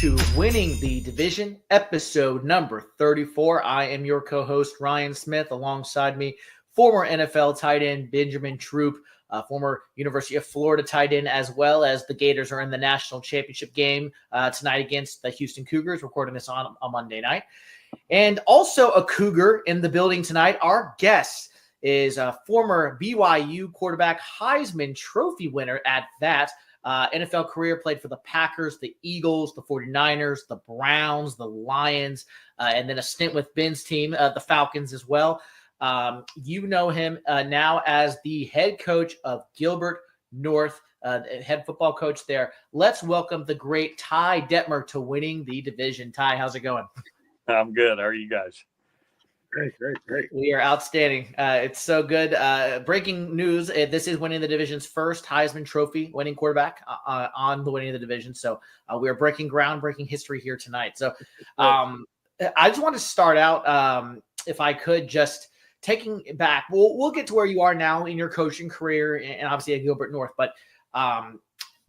to Winning the Division, episode number 34. I am your co-host, Ryan Smith. Alongside me, former NFL tight end Benjamin Troupe, former University of Florida tight end, as well as the Gators are in the national championship game tonight against the Houston Cougars, recording this on a Monday night. And also a Cougar in the building tonight. Our guest is a former BYU quarterback, Heisman Trophy winner at that. NFL career, played for the Packers, the Eagles, the 49ers, the Browns, the Lions, and then a stint with Ben's team, the Falcons as well. You know him now as the head coach of Gilbert North, head football coach there. Let's welcome the great Ty Detmer to Winning the Division. Ty, how's it going? I'm good. How are you guys? Great. We are outstanding. It's so good. Breaking news. This is Winning the Division's first Heisman Trophy winning quarterback on the Winning the Division. So we are breaking history here tonight. So I just want to start out, if I could, just taking it back. We'll get to where you are now in your coaching career and obviously at Gilbert North. But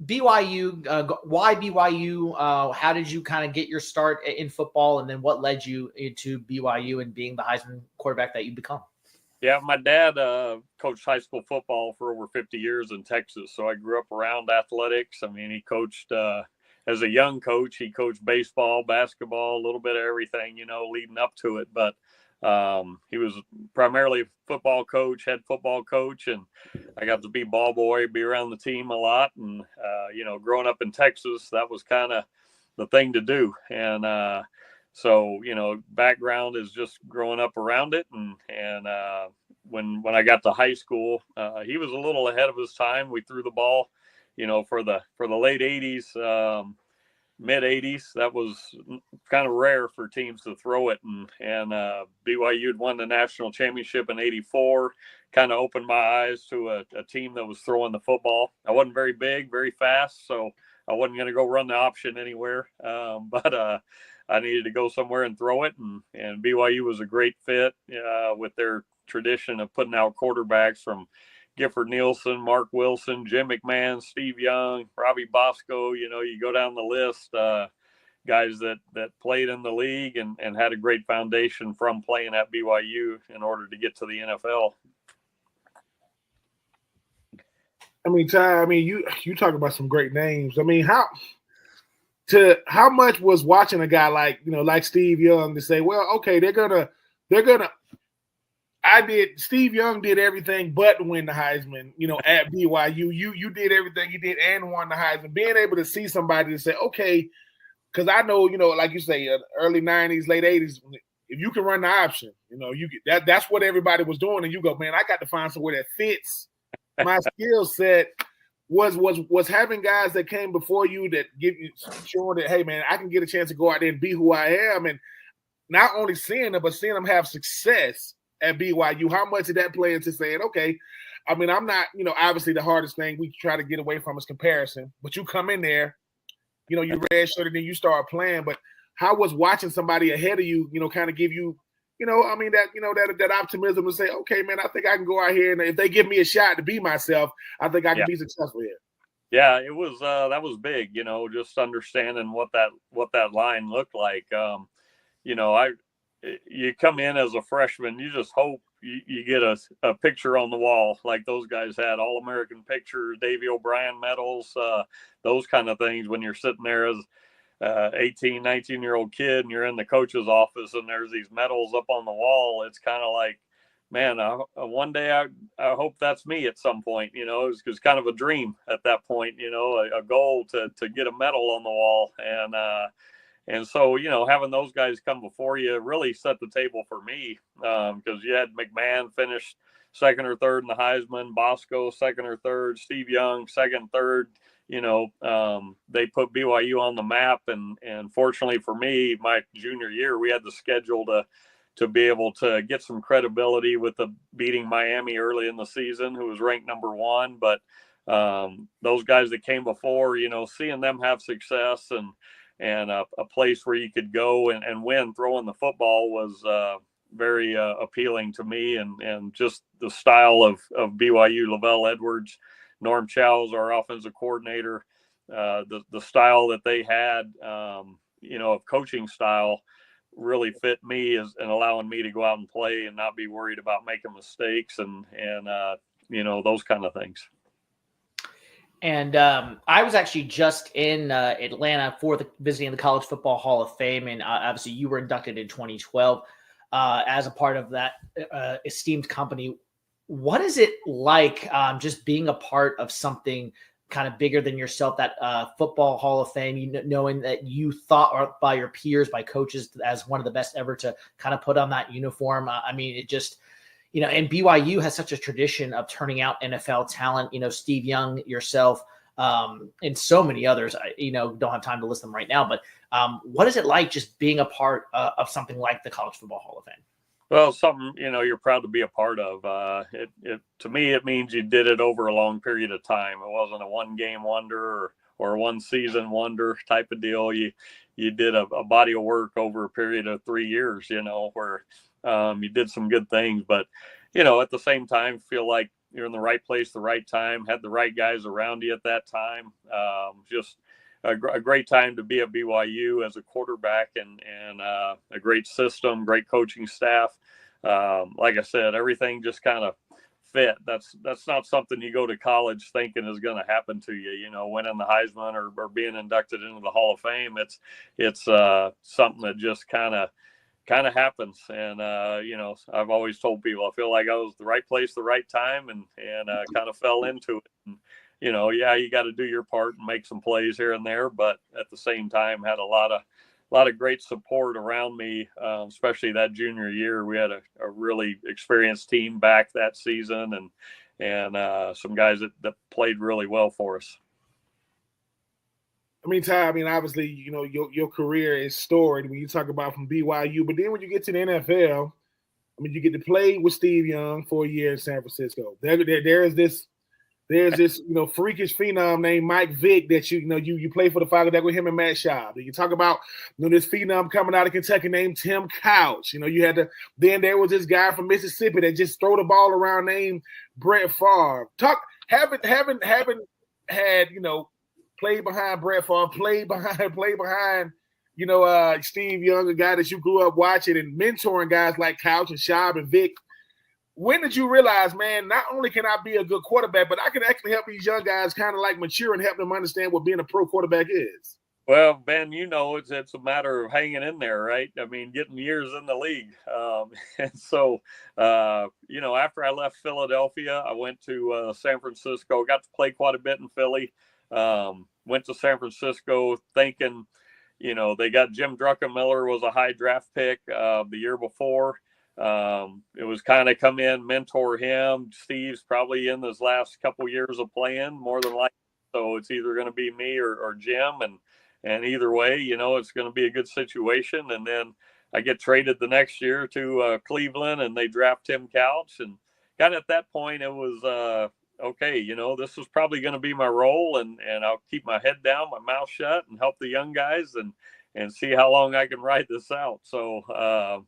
BYU, why BYU? How did you kind of get your start in football, and then what led you into BYU and being the Heisman quarterback that you become? Yeah, my dad coached high school football for over 50 years in Texas, so I grew up around athletics. I mean, he coached as a young coach. He coached baseball, basketball, a little bit of everything, leading up to it. But he was primarily a football coach, head football coach, and I got to be ball boy, be around the team a lot. And, growing up in Texas, that was kind of the thing to do. And so, background is just growing up around it. And when I got to high school, he was a little ahead of his time. We threw the ball, for the late 80s, mid 80s. That was kind of rare for teams to throw it. And BYU had won the national championship in 84, kind of opened my eyes to a team that was throwing the football. I wasn't very big, very fast, so I wasn't going to go run the option anywhere. But I needed to go somewhere and throw it. And BYU was a great fit with their tradition of putting out quarterbacks from Gifford Nielsen, Mark Wilson, Jim McMahon, Steve Young, Robbie Bosco. You go down the list, guys that played in the league and had a great foundation from playing at BYU in order to get to the NFL. I mean, Ty, you talk about some great names. I mean, how much was watching a guy like Steve Young to say, well, okay, they're gonna Steve Young did everything but win the Heisman, at BYU. You did everything you did and won the Heisman. Being able to see somebody to say, okay, because I know, like you say, early 90s, late 80s, if you can run the option, you get that's what everybody was doing. And you go, man, I got to find somewhere that fits my skill set. Was having guys that came before you that give you showing that, hey, man, I can get a chance to go out there and be who I am. And not only seeing them, but seeing them have success at BYU. How much did that play into saying, okay, I mean, I'm not, obviously the hardest thing we try to get away from is comparison, but you come in there, you redshirt and then you start playing. But how was watching somebody ahead of you, kind of give you, that optimism to say, okay, man, I think I can go out here, and if they give me a shot to be myself, I think I can be successful here. Yeah, it was that was big, just understanding what that line looked like. You come in as a freshman, you just hope you get a picture on the wall like those guys had, All-American pictures, Davey O'Brien medals, those kind of things when you're sitting there as 18, 19-year-old kid and you're in the coach's office and there's these medals up on the wall. It's kind of like, man, one day I hope that's me at some point, it's kind of a dream at that point, a goal to get a medal on the wall. And so, having those guys come before you really set the table for me, because you had McMahon finish second or third in the Heisman, Bosco second or third, Steve Young second, third. They put BYU on the map, and fortunately for me, my junior year, we had the schedule to be able to get some credibility with the beating Miami early in the season, who was ranked number 1. But those guys that came before, seeing them have success and a place where you could go and win throwing the football was very appealing to me, and just the style of BYU, Lavelle Edwards, Norm Chow's our offensive coordinator, the style that they had, of coaching style really fit me and allowing me to go out and play and not be worried about making mistakes and those kind of things. And I was actually just in Atlanta for visiting the College Football Hall of Fame, and obviously you were inducted in 2012 as a part of that esteemed company. What is it like just being a part of something kind of bigger than yourself, that Football Hall of Fame, knowing that you thought by your peers, by coaches, as one of the best ever to kind of put on that uniform? I mean, it just, and BYU has such a tradition of turning out NFL talent, Steve Young, yourself, and so many others. Don't have time to list them right now, but what is it like just being a part of something like the College Football Hall of Fame? Well, something, you're proud to be a part of. To me, it means you did it over a long period of time. It wasn't a one-game wonder or one season wonder type of deal. You did a body of work over a period of 3 years, where you did some good things. But, at the same time, feel like you're in the right place, the right time, had the right guys around you at that time. Just a great time to be at BYU as a quarterback and a great system, great coaching staff. Like I said, everything just kind of fit. That's not something you go to college thinking is going to happen to you, winning the Heisman or being inducted into the Hall of Fame. It's something that just kind of happens. And, I've always told people, I feel like I was the right place, the right time, and kind of fell into it. And, you got to do your part and make some plays here and there, but at the same time had a lot of great support around me, especially that junior year. We had a really experienced team back that season and some guys that played really well for us. I mean, Ty, obviously, your career is storied when you talk about from BYU, but then when you get to the NFL, you get to play with Steve Young for a year in San Francisco. There's this freakish phenom named Mike Vick that you play for the Falcons with him and Matt Schaub. You talk about this phenom coming out of Kentucky named Tim Couch. Then there was this guy from Mississippi that just throw the ball around named Brett Favre. Haven't had played behind Brett Favre, played behind Steve Young, a guy that you grew up watching and mentoring guys like Couch and Schaub and Vick. When did you realize, man, not only can I be a good quarterback, but I can actually help these young guys kind of like mature and help them understand what being a pro quarterback is? Well, Ben, it's a matter of hanging in there, right? Getting years in the league. And so, after I left Philadelphia, I went to San Francisco, got to play quite a bit in Philly. Went to San Francisco thinking, they got Jim Druckenmiller was a high draft pick the year before. It was kind of come in, mentor him. Steve's probably in his last couple years of playing more than likely. So it's either going to be me or Jim. And either way, it's going to be a good situation. And then I get traded the next year to Cleveland and they draft Tim Couch. And kind of at that point, it was, okay, this is probably going to be my role and I'll keep my head down, my mouth shut and help the young guys and see how long I can ride this out. So,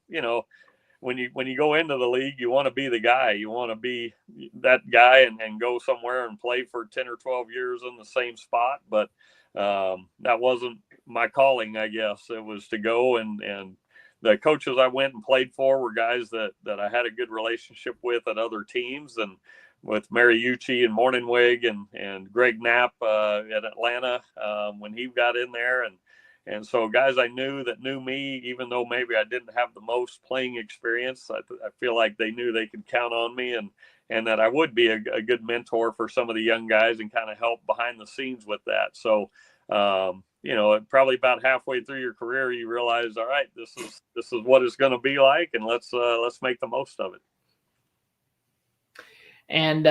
when you go into the league, you want to be the guy. You want to be that guy and go somewhere and play for 10 or 12 years in the same spot. But that wasn't my calling, I guess. It was to go and the coaches I went and played for were guys that I had a good relationship with at other teams, and with Mary Ucci and Morningwig and Greg Knapp at Atlanta when he got in there. And so guys I knew that knew me, even though maybe I didn't have the most playing experience, I feel like they knew they could count on me and that I would be a good mentor for some of the young guys and kind of help behind the scenes with that. So, probably about halfway through your career, you realize, all right, this is what it's going to be like, and let's make the most of it. And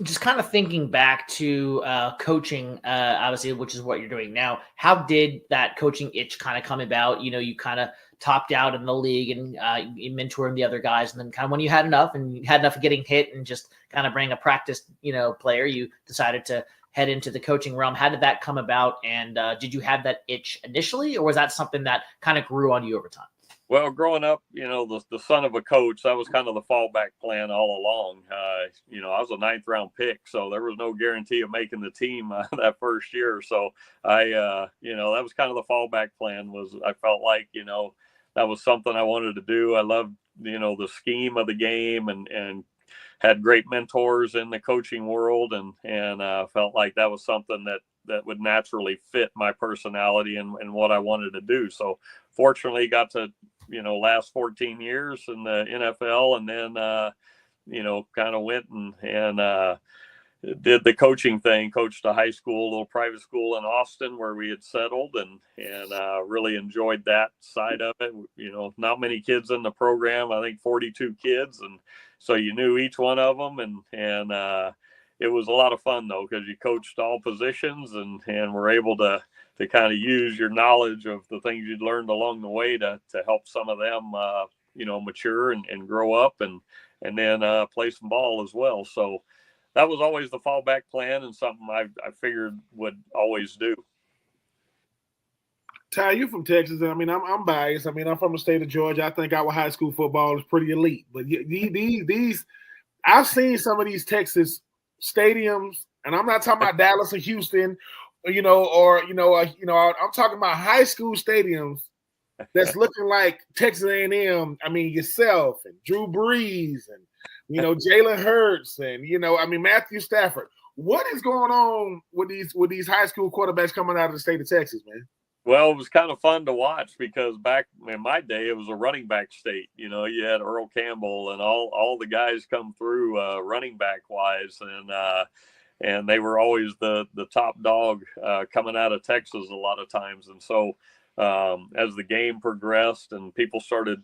just kind of thinking back to coaching, obviously, which is what you're doing now, how did that coaching itch kind of come about? You kind of topped out in the league and you mentoring the other guys. And then kind of when you had enough of getting hit and just kind of bring a practice, player, you decided to head into the coaching realm. How did that come about? And did you have that itch initially, or was that something that kind of grew on you over time? Well, growing up, the son of a coach, that was kind of the fallback plan all along. I was a ninth round pick, so there was no guarantee of making the team that first year. So that was kind of the fallback plan. Was I felt like, that was something I wanted to do. I loved, the scheme of the game and had great mentors in the coaching world, and felt like that was something that would naturally fit my personality and what I wanted to do. So fortunately got to, last 14 years in the NFL, and then, kind of went and did the coaching thing, coached a high school, little private school in Austin where we had settled, and really enjoyed that side of it. Not many kids in the program, I think 42 kids. And so you knew each one of them, and it was a lot of fun though, because you coached all positions and were able to kind of use your knowledge of the things you'd learned along the way to help some of them, mature and grow up and then play some ball as well. So that was always the fallback plan and something I figured would always do. Ty, you from Texas. I mean, I'm biased. I mean, I'm from the state of Georgia. I think our high school football is pretty elite. But these I've seen some of these Texas stadiums, and I'm not talking about Dallas or Houston, I'm talking about high school stadiums that's looking like Texas A&M. I mean, yourself and Drew Brees and Jalen Hurts and Matthew Stafford. What is going on with these high school quarterbacks coming out of the state of Texas, man? Well, it was kind of fun to watch because back in my day, it was a running back state. You had Earl Campbell and all the guys come through running back wise, and they were always the top dog coming out of Texas a lot of times. And so as the game progressed and people started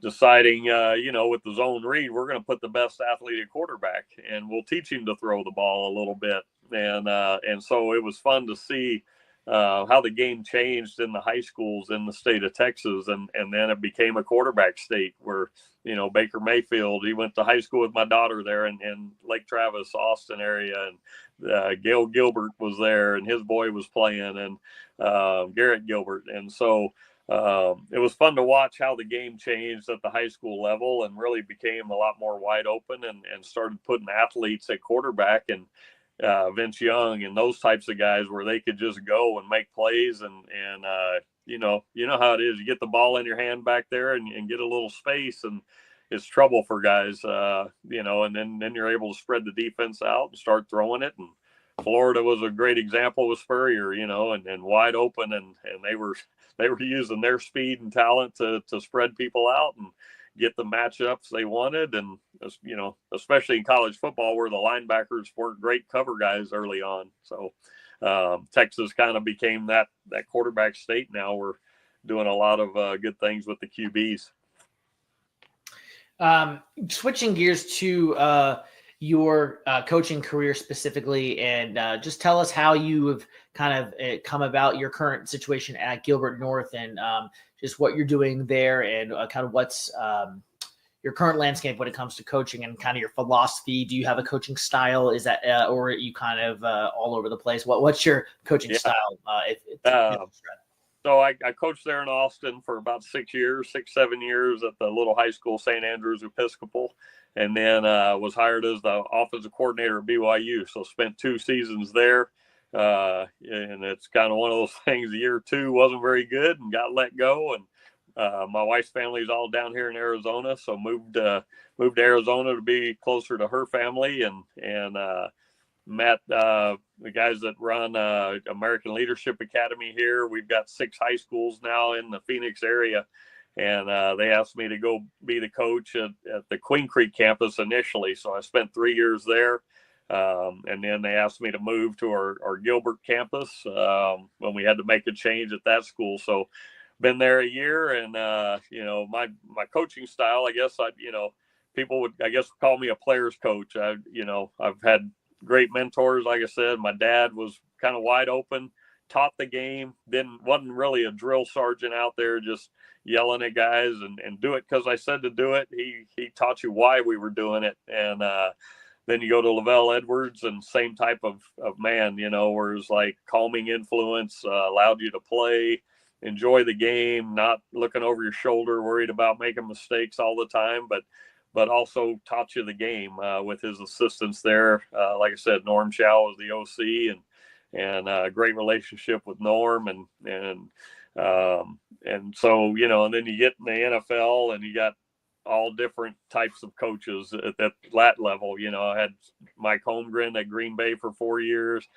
deciding, with the zone read, we're going to put the best athlete at quarterback and we'll teach him to throw the ball a little bit. And so it was fun to see how the game changed in the high schools in the state of Texas. And then it became a quarterback state where, Baker Mayfield, he went to high school with my daughter there in Lake Travis, Austin area. And Gail Gilbert was there and his boy was playing, and Garrett Gilbert. And so it was fun to watch how the game changed at the high school level and really became a lot more wide open and started putting athletes at quarterback and Vince Young and those types of guys where they could just go and make plays and how it is. You get the ball in your hand back there and get a little space and it's trouble for guys, and then you're able to spread the defense out and start throwing it. And Florida was a great example with Spurrier, and wide open and they were using their speed and talent to spread people out and get the matchups they wanted. And, especially in college football where the linebackers weren't great cover guys early on. So Texas kind of became that quarterback state. Now we're doing a lot of good things with the QBs. Switching gears to your coaching career specifically, and just tell us how you have kind of come about your current situation at Gilbert North and just what you're doing there and kind of what's your current landscape when it comes to coaching and kind of your philosophy. Do you have a coaching style? Is that or are you kind of all over the place? What's your coaching style? So I coached there in Austin for about 6, 7 years at the little high school, St. Andrews Episcopal, and then was hired as the offensive coordinator at BYU. So spent 2 seasons there. And it's kind of one of those things. Year 2 wasn't very good and got let go. And my wife's family is all down here in Arizona, so moved to Arizona to be closer to her family and met the guys that run American Leadership Academy here. We've got 6 high schools now in the Phoenix area, and they asked me to go be the coach at the Queen Creek campus initially. So I spent 3 years there. And then they asked me to move to our Gilbert campus when we had to make a change at that school. So been there a year, and my coaching style, I guess people would call me a player's coach. I've had great mentors. Like I said, my dad was kind of wide open, taught the game, wasn't really a drill sergeant out there just yelling at guys and do it because I said to do it. He taught you why we were doing it. And then you go to Lavelle Edwards and same type of man, where it's like calming influence, allowed you to play, enjoy the game, not looking over your shoulder, worried about making mistakes all the time, but also taught you the game with his assistants there. Like I said, Norm Chow was the OC, and a great relationship with Norm, and so, you know, and then you get in the NFL and you got all different types of coaches at that level. You know, I had Mike Holmgren at Green Bay for 4 years,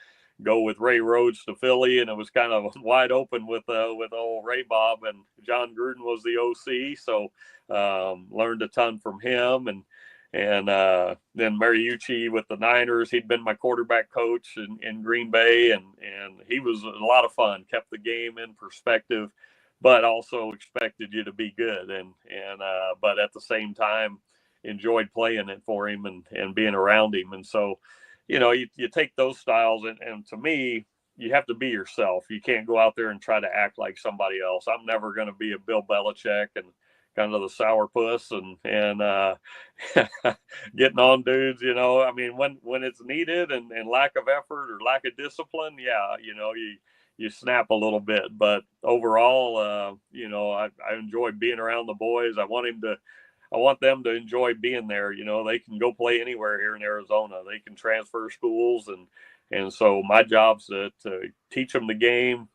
go with Ray Rhodes to Philly, and it was kind of wide open with old Ray Bob, and John Gruden was the OC. So learned a ton from him, and then Mariucci with the Niners. He'd been my quarterback coach in Green Bay, and he was a lot of fun, kept the game in perspective, but also expected you to be good, and but at the same time enjoyed playing it for him and being around him. And so, you know, you take those styles, and to me, you have to be yourself. You can't go out there and try to act like somebody else. I'm never going to be a Bill Belichick and kind of the sourpuss and getting on dudes, you know. I mean, when it's needed and lack of effort or lack of discipline, yeah, you know, you snap a little bit. But overall, you know, I enjoy being around the boys. I want them to enjoy being there. You know, they can go play anywhere here in Arizona. They can transfer schools, and so my job's to teach them the game,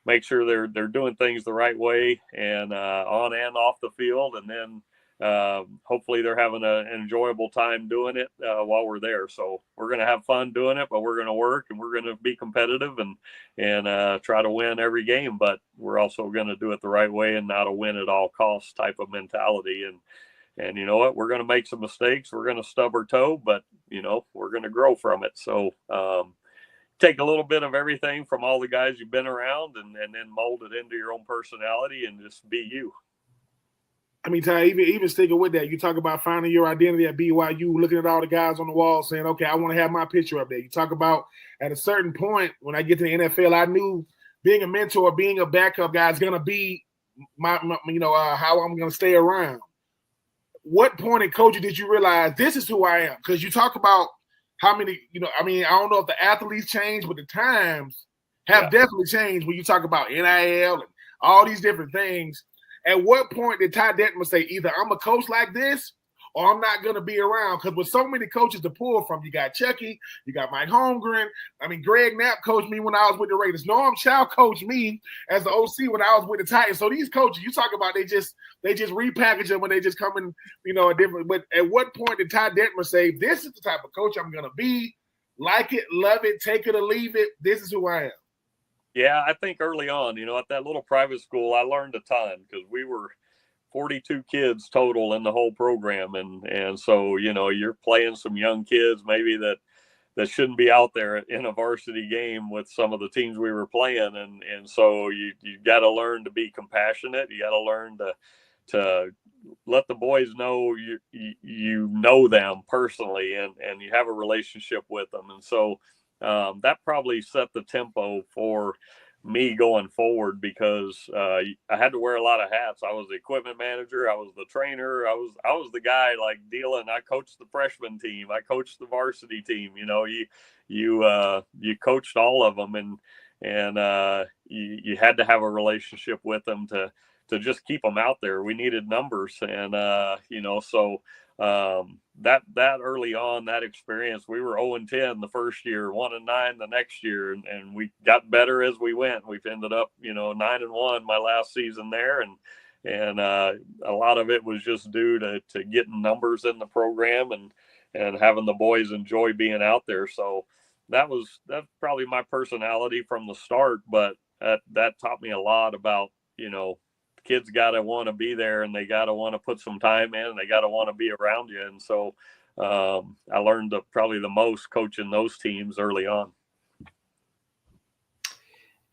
make sure they're doing things the right way, and on and off the field, and then hopefully they're having an enjoyable time doing it while we're there. So we're going to have fun doing it, but we're going to work, and we're going to be competitive and try to win every game, but we're also going to do it the right way and not a win at all costs type of mentality. And you know what, we're going to make some mistakes, we're going to stub our toe, but you know, we're going to grow from it. So take a little bit of everything from all the guys you've been around, and then mold it into your own personality and just be you. I mean, Ty, even sticking with that, you talk about finding your identity at BYU, looking at all the guys on the wall saying, okay, I want to have my picture up there. You talk about at a certain point, when I get to the NFL, I knew being a mentor, being a backup guy is going to be my how I'm going to stay around. What point in coaching did you realize this is who I am? Because you talk about how many, you know, I mean, I don't know if the athletes change, but the times have definitely changed when you talk about NIL and all these different things. At what point did Ty Detmer say, either I'm a coach like this or I'm not going to be around? Because with so many coaches to pull from, you got Chucky, you got Mike Holmgren. I mean, Greg Knapp coached me when I was with the Raiders. Norm Chow coached me as the OC when I was with the Titans. So these coaches, you talk about, they just repackage them when they just come in, you know, a different. But at what point did Ty Detmer say, this is the type of coach I'm going to be, like it, love it, take it or leave it, this is who I am? Yeah, I think early on, you know, at that little private school, I learned a ton because we were 42 kids total in the whole program. And so, you know, you're playing some young kids maybe that shouldn't be out there in a varsity game with some of the teams we were playing. And so you got to learn to be compassionate. You got to learn to let the boys know you know them personally and you have a relationship with them. And so that probably set the tempo for me going forward, because I had to wear a lot of hats. I was the equipment manager, I was the trainer, I was the guy like dealing. I coached the freshman team, I coached the varsity team. You know, you coached all of them, and you had to have a relationship with them to just keep them out there. We needed numbers, and you know, so that early on, that experience, we were 0-10 the first year, 1-9 the next year, and we got better as we went. We've ended up, you know, 9-1 my last season there, and a lot of it was just due to getting numbers in the program and having the boys enjoy being out there. So that's probably my personality from the start, but that taught me a lot about, you know, kids got to want to be there, and they got to want to put some time in, and they got to want to be around you. And so I learned probably the most coaching those teams early on.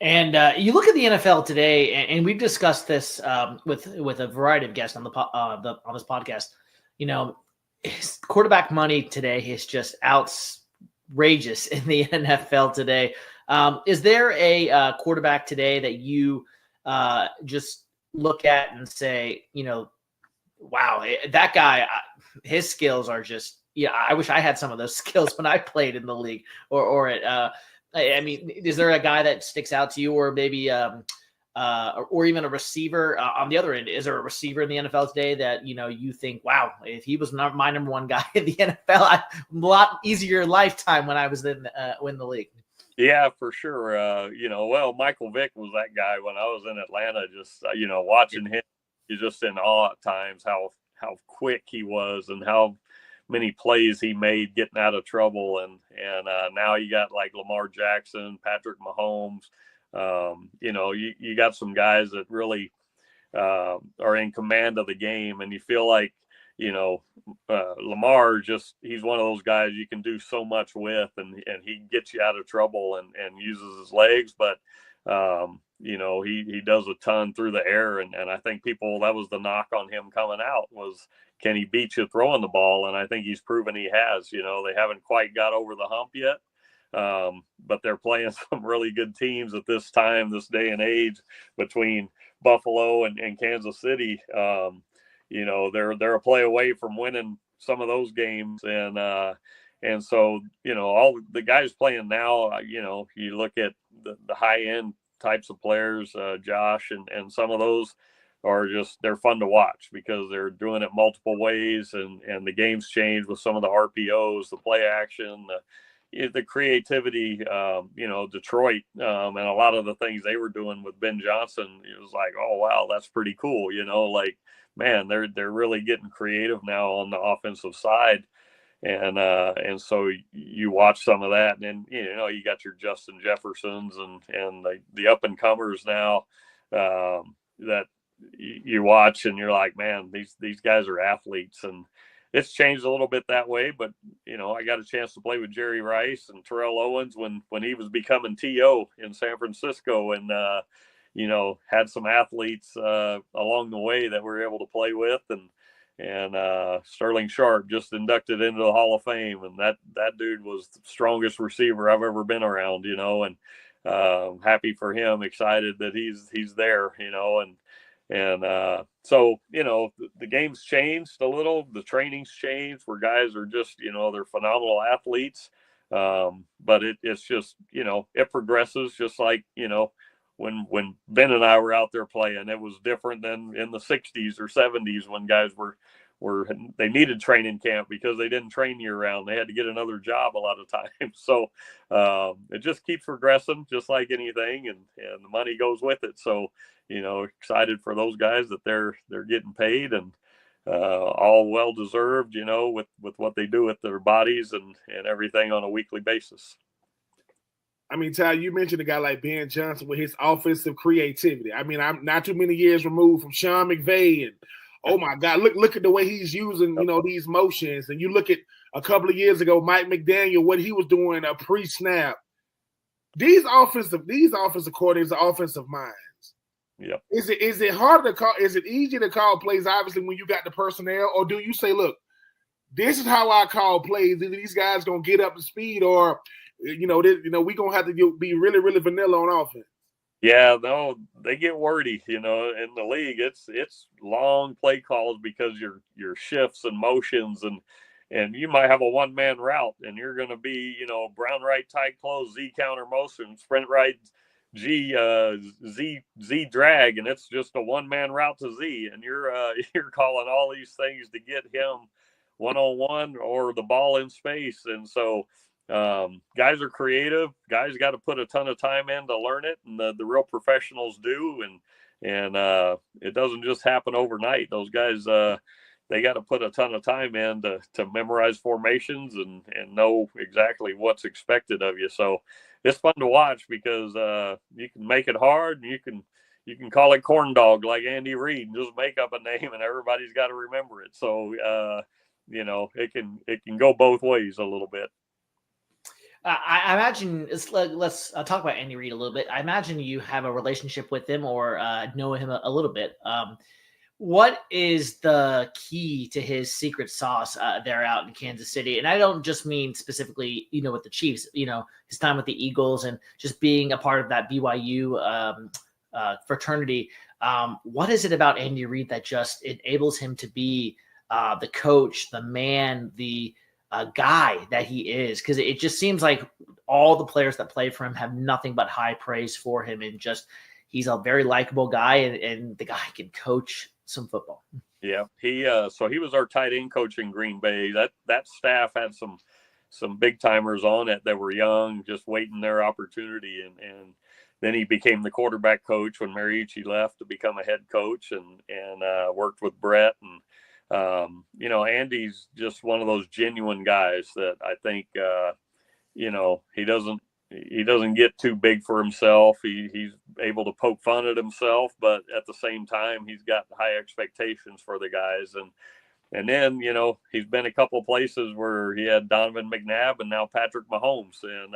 And you look at the NFL today, and we've discussed this with a variety of guests on on this podcast. You know, quarterback money today is just outrageous in the NFL today. Is there a quarterback today that you just look at and say, you know, wow, that guy, his skills are just, I wish I had some of those skills when I played in the league or at, I mean, is there a guy that sticks out to you, or maybe or even a receiver on the other end? Is there a receiver in the NFL today that, you think, wow, if he was not my number one guy in the NFL, a lot easier lifetime when I was in the league? Yeah, for sure. Michael Vick was that guy when I was in Atlanta, just, watching him, you're just in awe at times how quick he was and how many plays he made getting out of trouble. And now you got like Lamar Jackson, Patrick Mahomes. You got some guys that really are in command of the game, and you feel like, Lamar he's one of those guys you can do so much with, and he gets you out of trouble and uses his legs, but he does a ton through the air, and I think that was the knock on him coming out was, can he beat you throwing the ball? And I think he's proven he has. They haven't quite got over the hump yet, but they're playing some really good teams at this time, this day and age, between Buffalo and Kansas City. They're a play away from winning some of those games, and so all the guys playing now, you look at the high end types of players, Josh, and some of those are they're fun to watch because they're doing it multiple ways, and the game's changed with some of the RPOs, the play action, the creativity. Detroit, and a lot of the things they were doing with Ben Johnson, it was like, oh wow, that's pretty cool. Man, they're really getting creative now on the offensive side. And so you watch some of that, and then, you got your Justin Jeffersons and the up and comers now, that you watch and you're like, man, these guys are athletes, and it's changed a little bit that way. But, I got a chance to play with Jerry Rice and Terrell Owens when he was becoming TO in San Francisco, and, had some athletes along the way that we were able to play with, and Sterling Sharp just inducted into the Hall of Fame, and that dude was the strongest receiver I've ever been around, and happy for him, excited that he's there, so the game's changed a little, the training's changed, where guys are just, they're phenomenal athletes, but it's just, it progresses, just like, when Ben and I were out there playing, it was different than in the 60s or 70s when guys they needed training camp because they didn't train year round. They had to get another job a lot of times. So it just keeps progressing, just like anything, and the money goes with it. So, excited for those guys that they're getting paid, and all well deserved, with what they do with their bodies and everything on a weekly basis. I mean, Ty, you mentioned a guy like Ben Johnson with his offensive creativity. I mean, I'm not too many years removed from Sean McVay, and oh my God, look at the way he's using, these motions. And you look at a couple of years ago, Mike McDaniel, what he was doing pre-snap. These offensive coordinators are offensive minds. Yeah. Is it harder to call? Is it easier to call plays, obviously, when you got the personnel, or do you say, look, this is how I call plays? Either these guys gonna get up to speed, or we're gonna have to be really, really vanilla on offense? Yeah, no, they get wordy, in the league. It's long play calls because your shifts and motions, and you might have a one-man route, and you're going to be, brown right, tight close, Z counter motion, sprint right, Z drag, and it's just a one-man route to Z, and you're calling all these things to get him one-on-one or the ball in space. And so guys are creative. Guys got to put a ton of time in to learn it, and the real professionals do. And it doesn't just happen overnight. Those guys, they got to put a ton of time in to memorize formations and know exactly what's expected of you. So it's fun to watch because you can make it hard, and you can call it corn dog like Andy Reid and just make up a name, and everybody's got to remember it. So it can go both ways a little bit. I imagine let's talk about Andy Reid a little bit. I imagine you have a relationship with him or know him a little bit. What is the key to his secret sauce there out in Kansas City? And I don't just mean specifically, with the Chiefs, his time with the Eagles and just being a part of that BYU fraternity. What is it about Andy Reid that just enables him to be the coach, the man, the guy that he is? Because it just seems like all the players that play for him have nothing but high praise for him, and just he's a very likable guy, and the guy can coach some football. Yeah, so he was our tight end coach in Green Bay. That staff had some big timers on it that were young, just waiting their opportunity, and then he became the quarterback coach when Mariucci left to become a head coach, and worked with Brett. And Andy's just one of those genuine guys that I think he doesn't get too big for himself. He's able to poke fun at himself, but at the same time, he's got high expectations for the guys. And then, he's been a couple places where he had Donovan McNabb and now Patrick Mahomes. And,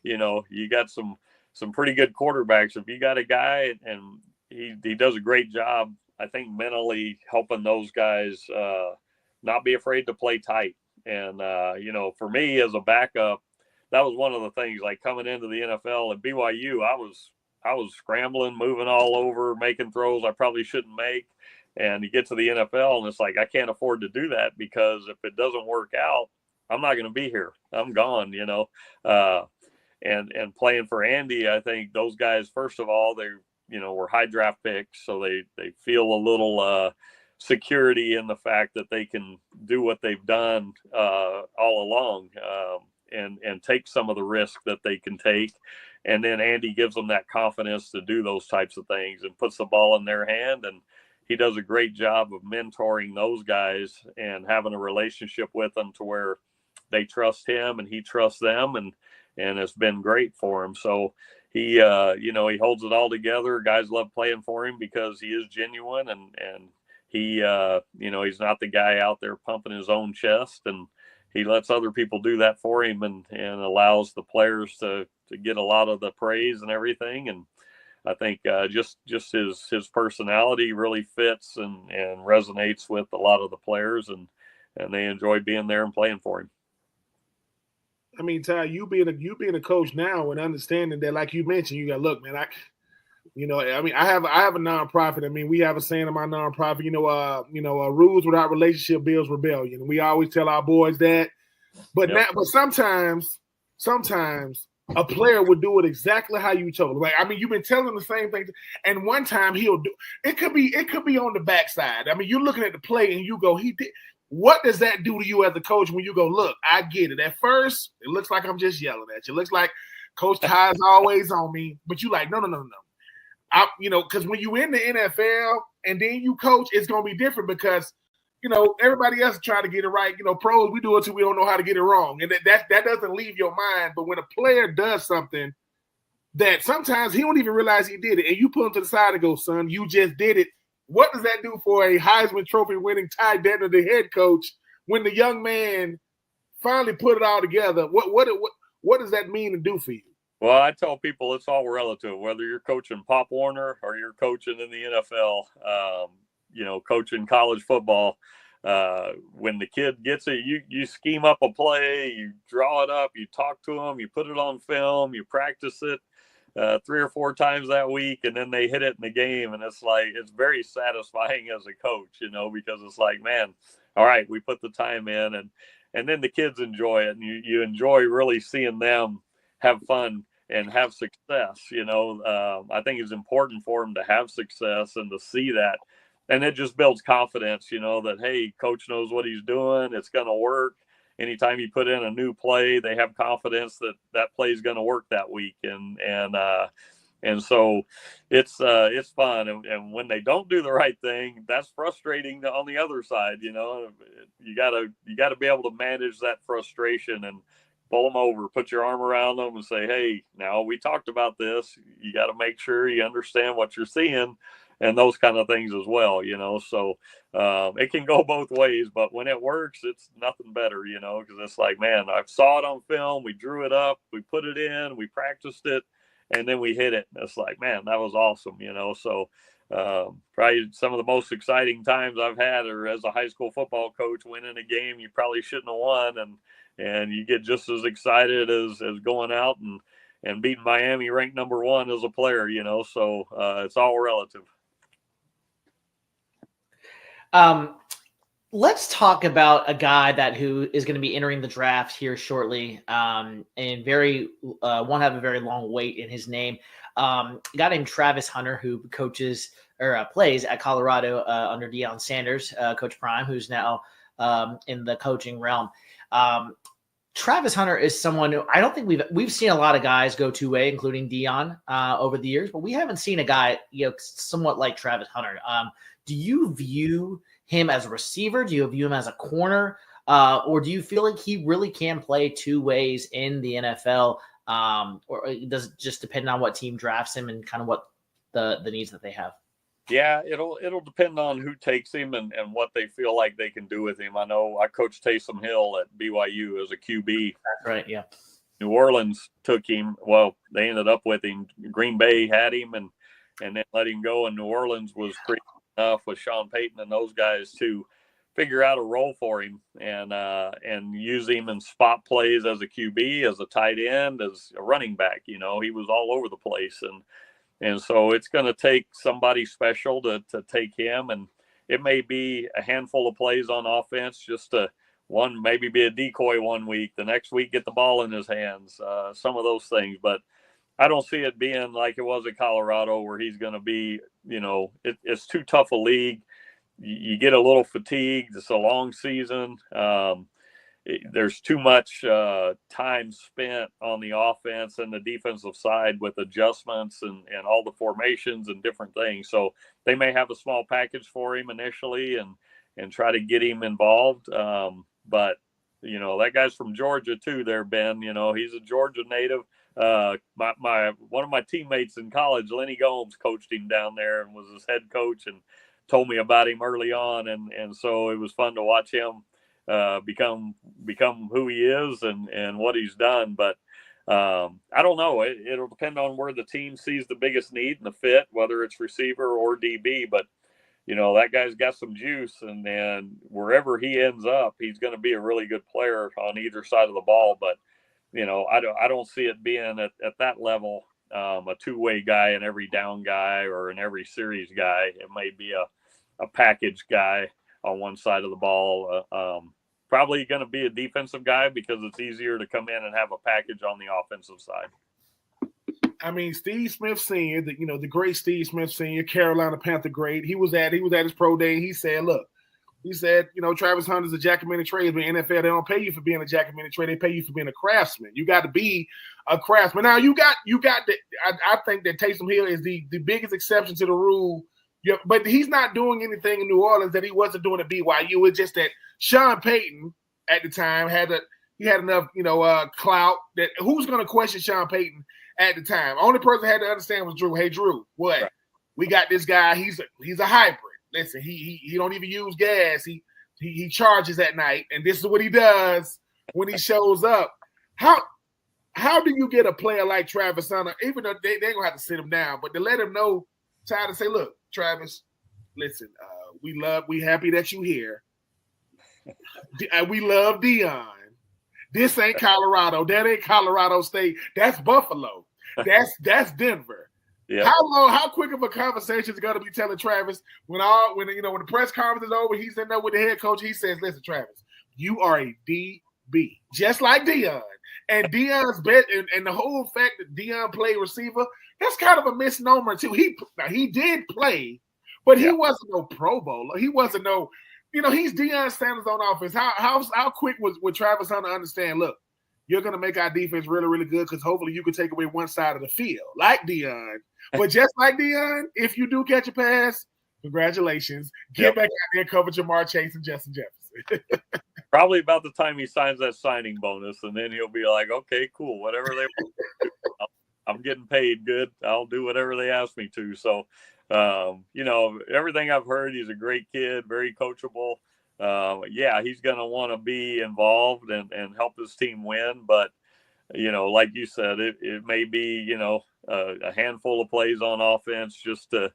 you got some pretty good quarterbacks. If you got a guy, and he does a great job, I think, mentally helping those guys not be afraid to play tight. And, for me as a backup, that was one of the things, like coming into the NFL at BYU, I was scrambling, moving all over, making throws I probably shouldn't make. And you get to the NFL and it's like, I can't afford to do that, because if it doesn't work out, I'm not going to be here. I'm gone, and playing for Andy, I think those guys, first of all, they, were high draft picks. So they feel a little security in the fact that they can do what they've done all along. And take some of the risk that they can take. And then Andy gives them that confidence to do those types of things and puts the ball in their hand. And he does a great job of mentoring those guys and having a relationship with them to where they trust him and he trusts them. And it's been great for him. So he holds it all together. Guys love playing for him because he is genuine, and he, he's not the guy out there pumping his own chest, and he lets other people do that for him, and allows the players to get a lot of the praise and everything. And I think just his personality really fits and resonates with a lot of the players, and they enjoy being there and playing for him. I mean, Ty, you being a coach now and understanding that, like you mentioned, you got, look, man, I have a nonprofit. I mean, we have a saying in my nonprofit, rules without relationship builds rebellion. We always tell our boys that. But sometimes a player would do it exactly how you told him. Like, I mean, you've been telling him the same thing, and one time he'll do it. Could be on the backside. I mean, you're looking at the play and you go, he did. What does that do to you as a coach when you go, look, I get it. At first, it looks like I'm just yelling at you. It looks like Coach Ty's always on me, but you like, no. Because when you in the NFL and then you coach, it's going to be different, because, everybody else is trying to get it right. Pros, we do it till we don't know how to get it wrong. And that doesn't leave your mind. But when a player does something that sometimes he don't even realize he did it, and you put him to the side and go, son, you just did it. What does that do for a Heisman Trophy winning Ty Detmer, the head coach, when the young man finally put it all together? What does that mean and do for you? Well, I tell people it's all relative, whether you're coaching Pop Warner or you're coaching in the NFL, coaching college football. When the kid gets it, you scheme up a play, you draw it up, you talk to them, you put it on film, you practice it 3 or 4 times that week, and then they hit it in the game. And it's like, it's very satisfying as a coach, because it's like, man, all right, we put the time in, and then the kids enjoy it, and you enjoy really seeing them have fun and have success. I think it's important for them to have success and to see that. And it just builds confidence, that, hey, coach knows what he's doing. It's going to work. Anytime you put in a new play, they have confidence that that play is going to work that week. And so it's fun. And when they don't do the right thing, that's frustrating on the other side. You gotta be able to manage that frustration and pull them over, put your arm around them and say, hey, now we talked about this. You got to make sure you understand what you're seeing, and those kind of things as well, So it can go both ways, but when it works, it's nothing better, because it's like, man, I saw it on film. We drew it up, we put it in, we practiced it, and then we hit it. And it's like, man, that was awesome, So probably some of the most exciting times I've had are as a high school football coach, winning a game you probably shouldn't have won, and you get just as excited as going out and beating Miami ranked number 1 as a player, So it's all relative. Let's talk about a guy who is going to be entering the draft here shortly, and won't have a very long wait in his name. A guy named Travis Hunter, who coaches or plays at Colorado under Deion Sanders, Coach Prime, who's now in the coaching realm. Travis Hunter is someone who I don't think we've seen a lot of guys go two-way, including Deion over the years, but we haven't seen a guy, somewhat like Travis Hunter. Do you view him as a receiver? Do you view him as a corner? Or do you feel like he really can play two ways in the NFL? Or does it just depend on what team drafts him and kind of what the needs that they have? Yeah, it'll depend on who takes him and what they feel like they can do with him. I know I coached Taysom Hill at BYU as a QB. That's right, yeah. New Orleans took him. Well, they ended up with him. Green Bay had him and then let him go. And New Orleans was pretty enough with Sean Payton and those guys to figure out a role for him and use him in spot plays as a QB, as a tight end, as a running back. He was all over the place. And so it's going to take somebody special to take him. And it may be a handful of plays on offense, just maybe be a decoy one week, the next week get the ball in his hands, some of those things. But I don't see it being like it was at Colorado where he's going to be, it's too tough a league. You get a little fatigued. It's a long season. There's too much time spent on the offense and the defensive side with adjustments and all the formations and different things. So they may have a small package for him initially and try to get him involved. But, that guy's from Georgia too there, Ben. He's a Georgia native. One of my teammates in college, Lenny Gomes, coached him down there and was his head coach and told me about him early on. And so it was fun to watch him become who he is and what he's done. But I don't know. It'll depend on where the team sees the biggest need and the fit, whether it's receiver or DB. But, that guy's got some juice, and then wherever he ends up, he's going to be a really good player on either side of the ball. But, I don't see it being at that level, a two-way guy and every down guy or an every series guy. It may be a package guy on one side of the ball. Probably going to be a defensive guy because it's easier to come in and have a package on the offensive side. I mean, Steve Smith Sr., the great Steve Smith Sr., Carolina Panther great. He was at his pro day. And he said, Travis Hunter's a jack-of-many trades, but NFL, they don't pay you for being a jack-of-many trade. They pay you for being a craftsman. You got to be a craftsman. Now, you got I think that Taysom Hill is the biggest exception to the rule. Yeah, but he's not doing anything in New Orleans that he wasn't doing at BYU. It's just that Sean Payton at the time had enough, clout that who's going to question Sean Payton at the time? Only person had to understand was Drew. Hey, Drew, what? Right. We got this guy. He's a hybrid. Listen, he don't even use gas. He charges at night, and this is what he does when he shows up. How do you get a player like Travis Hunter, even though they ain't gonna have to sit him down, but to let him know, try to say, look, Travis, listen, we happy that you here. We love Deion. This ain't Colorado. That ain't Colorado State. That's Buffalo. That's Denver. Yeah. How quick of a conversation is going to be telling Travis when the press conference is over, he's in there with the head coach, he says, listen, Travis, you are a DB, just like Deion. And Deion's bet and the whole fact that Deion played receiver, that's kind of a misnomer too. He did play, but he wasn't no Pro Bowler. He wasn't no, he's Deion Sanders on offense. How quick would Travis Hunter understand, look, you're going to make our defense really, really good because hopefully you can take away one side of the field, like Deion. But just like Deion, if you do catch a pass, congratulations. Get back out there and cover Jamar Chase and Justin Jefferson. Probably about the time he signs that signing bonus, and then he'll be like, okay, cool, whatever they want to do. I'm getting paid good. I'll do whatever they ask me to. So, everything I've heard, he's a great kid, very coachable. He's going to want to be involved and help his team win. But, like you said, it may be, a handful of plays on offense just to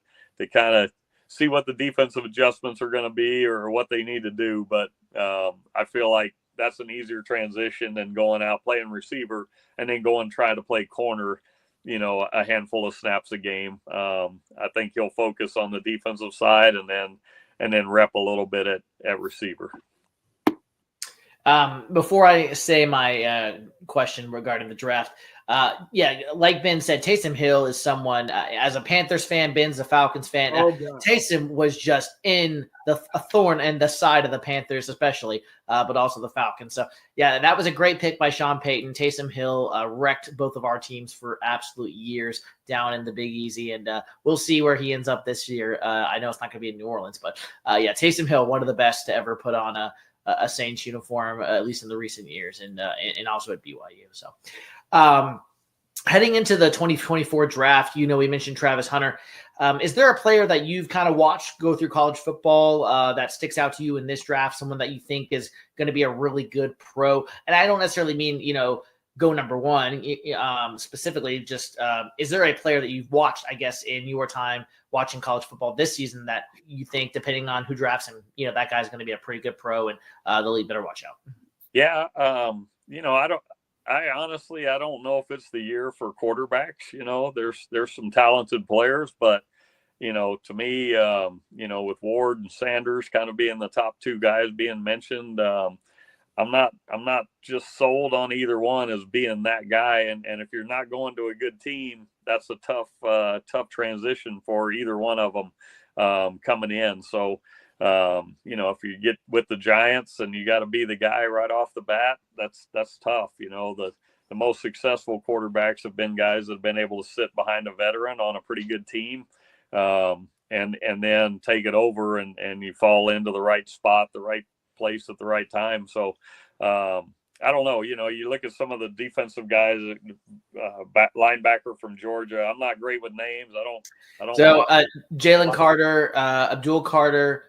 kind of see what the defensive adjustments are going to be or what they need to do. But I feel like that's an easier transition than going out playing receiver and then going try to play corner, a handful of snaps a game. I think he'll focus on the defensive side and then rep a little bit at receiver. Before I say my question regarding the draft, Yeah, like Ben said, Taysom Hill is someone, as a Panthers fan, Ben's a Falcons fan. Taysom was just a thorn in the side of the Panthers, especially, but also the Falcons. So, yeah, that was a great pick by Sean Payton. Taysom Hill wrecked both of our teams for absolute years down in the Big Easy, and we'll see where he ends up this year. I know it's not going to be in New Orleans, but yeah, Taysom Hill, one of the best to ever put on a Saints uniform, at least in the recent years, and also at BYU. So, heading into the 2024 draft, we mentioned Travis Hunter. Is there a player that you've kind of watched go through college football that sticks out to you in this draft? Someone that you think is going to be a really good pro? And I don't necessarily mean, go number one specifically. Just is there a player that you've watched, I guess, in your time watching college football this season that you think, depending on who drafts him, that guy's going to be a pretty good pro and the league better watch out? Yeah. I honestly don't know if it's the year for quarterbacks. There's some talented players, but to me, with Ward and Sanders kind of being the top two guys being mentioned, I'm not just sold on either one as being that guy. And if you're not going to a good team, that's a tough transition for either one of them coming in. So, if you get with the Giants and you got to be the guy right off the bat, that's tough. The most successful quarterbacks have been guys that have been able to sit behind a veteran on a pretty good team, and then take it over and you fall into the right spot, the right place at the right time. So, I don't know. You look at some of the defensive guys, linebacker from Georgia. I'm not great with names. I don't. So Jalen Carter, Abdul Carter,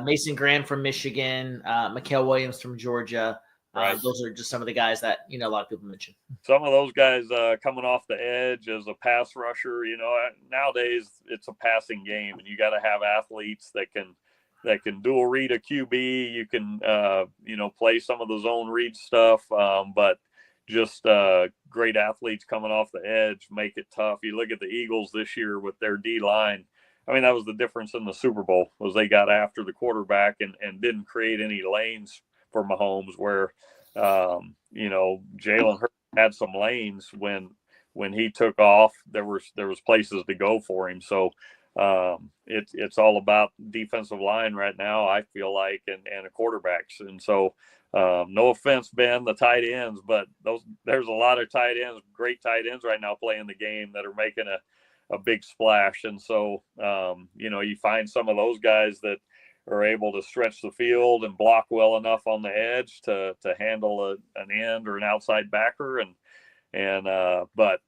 Mason Graham from Michigan, Mikael Williams from Georgia. Right. Those are just some of the guys that a lot of people mention. Some of those guys coming off the edge as a pass rusher. Nowadays it's a passing game, and you got to have athletes that can dual read a QB. You can play some of the zone read stuff, but just great athletes coming off the edge make it tough. You look at the Eagles this year with their D line. I mean, that was the difference in the Super Bowl, was they got after the quarterback and didn't create any lanes for Mahomes, where Jalen Hurts had some lanes when he took off. There was places to go for him. So it's all about defensive line right now, I feel like, and the quarterbacks. And so no offense, Ben, the tight ends, but there's a lot of tight ends, great tight ends right now playing the game that are making a big splash. And so you find some of those guys that are able to stretch the field and block well enough on the edge to handle an end or an outside backer. But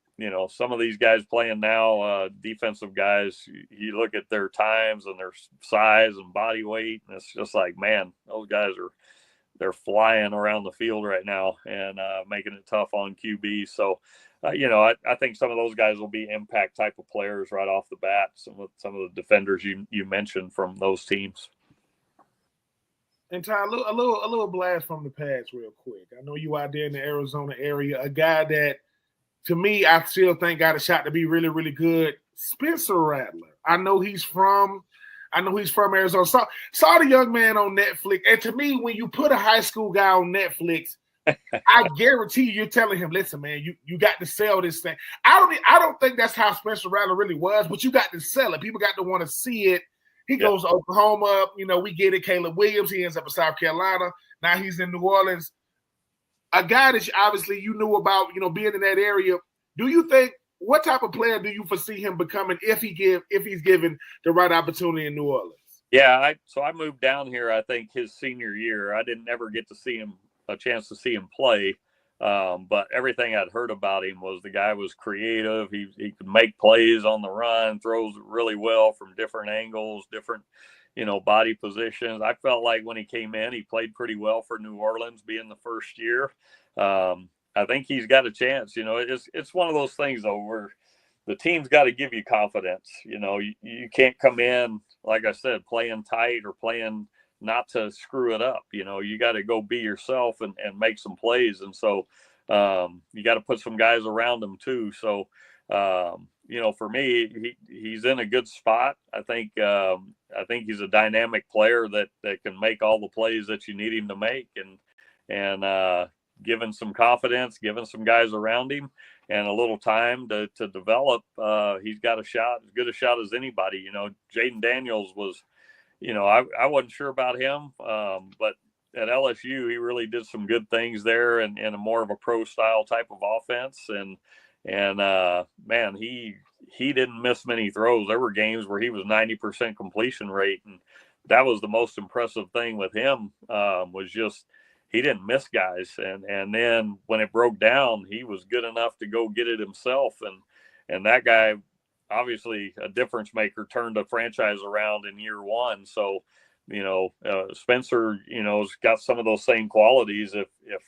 some of these guys playing now, defensive guys, you look at their times and their size and body weight, and it's just like, man, those guys they're flying around the field right now and making it tough on QB. So, I think some of those guys will be impact type of players right off the bat. Some of the defenders you mentioned from those teams. And Ty, a little blast from the past real quick. I know you out there in the Arizona area, a guy that, to me, I still think got a shot to be really, really good. Spencer Rattler. I know he's from Arizona. Saw the young man on Netflix. And to me, when you put a high school guy on Netflix, I guarantee you're telling him, listen, man, you got to sell this thing. I don't think that's how Spencer Rattler really was, but you got to sell it. People got to want to see it. He goes to Oklahoma. We get it. Caleb Williams. He ends up in South Carolina. Now he's in New Orleans. A guy that obviously you knew about, being in that area. Do you think, what type of player do you foresee him becoming if he's given the right opportunity in New Orleans? Yeah, so I moved down here, I think, his senior year. I didn't ever get to see a chance to see him play. But everything I'd heard about him was the guy was creative. He could make plays on the run, throws really well from different angles, different, body positions. I felt like when he came in, he played pretty well for New Orleans being the first year. I think he's got a chance. It's one of those things, though, where the team's got to give you confidence. You can't come in, like I said, playing tight or playing not to screw it up. You got to go be yourself and make some plays. And so you got to put some guys around him too. So, for me, he's in a good spot. I think he's a dynamic player that can make all the plays that you need him to make, and given some confidence, given some guys around him, and a little time to develop, he's got a shot, as good a shot as anybody. You know, Jaden Daniels was, you know, I wasn't sure about him, but at LSU, he really did some good things there and a more of a pro style type of offense. And man, he didn't miss many throws. There were games where he was 90% completion rate. And that was the most impressive thing with him, was just, he didn't miss guys. And then when it broke down, he was good enough to go get it himself. And that guy, obviously a difference maker, turned a franchise around in year one. So, you know, Spencer, you know, has got some of those same qualities if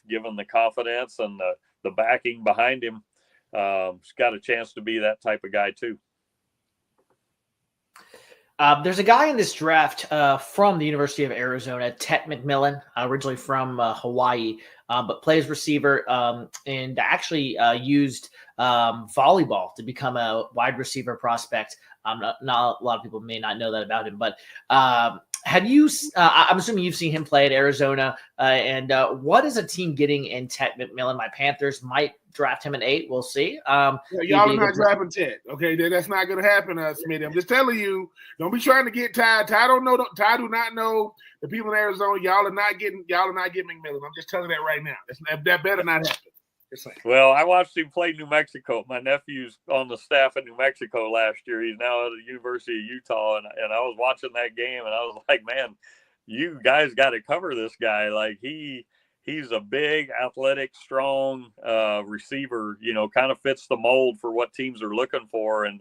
given the confidence and the backing behind him. He's got a chance to be that type of guy too. There's a guy in this draft from the University of Arizona, Tet McMillan, originally from Hawaii, but plays receiver and actually used volleyball to become a wide receiver prospect. Not a lot of people may not know that about him, but have you? I'm assuming you've seen him play at Arizona. And what is a team getting in Tet McMillan? My Panthers might draft him at 8. We'll see. Y'all are not drafting Tet. Okay, that's not going to happen, Smitty. I'm just telling you. Don't be trying to get Ty. Ty don't know. Ty do not know the people in Arizona. Y'all are not getting McMillan. I'm just telling you that right now. That better not happen. Well, I watched him play New Mexico. My nephew's on the staff at New Mexico last year. He's now at the University of Utah, and I was watching that game, and I was like, man, you guys got to cover this guy. Like, he's a big, athletic, strong receiver, you know, kind of fits the mold for what teams are looking for. And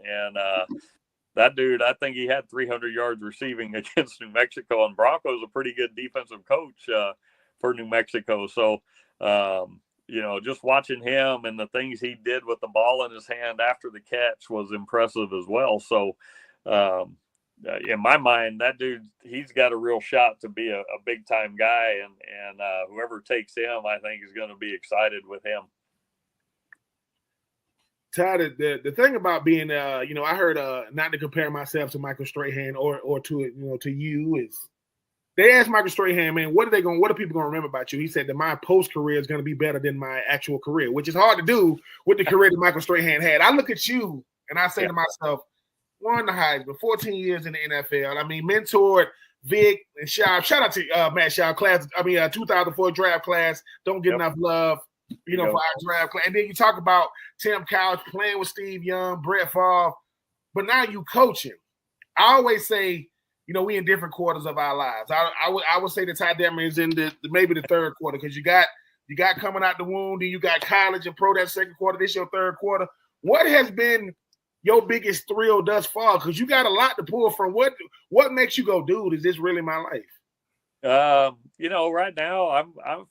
that dude, I think he had 300 yards receiving against New Mexico, and Bronco's a pretty good defensive coach for New Mexico. So, you know, just watching him and the things he did with the ball in his hand after the catch was impressive as well. So, in my mind, that dude, he's got a real shot to be a big time guy, and whoever takes him, I think, is going to be excited with him. Ty, the thing about being, you know, I heard not to compare myself to Michael Strahan or to, you know, to you, is they asked Michael Strahan, man, what are people going to remember about you? He said that my post career is going to be better than my actual career, which is hard to do with the career that Michael Strahan had. I look at you and I say to myself, won the Heisman, 14 years in the NFL. I mean, mentored Vic and Shaw. Shout out to Matt Shaw class. 2004 draft class. Don't get enough love, you know, for our draft class. And then you talk about Tim Couch playing with Steve Young, Brett Favre, but now you coaching. I always say, you know, we in different quarters of our lives. I would say that Ty Detmer is in maybe the third quarter, because you got coming out the womb, then you got college and pro that second quarter. This your third quarter. What has been your biggest thrill thus far? Because you got a lot to pull from. What makes you go, dude, is this really my life? You know, right now I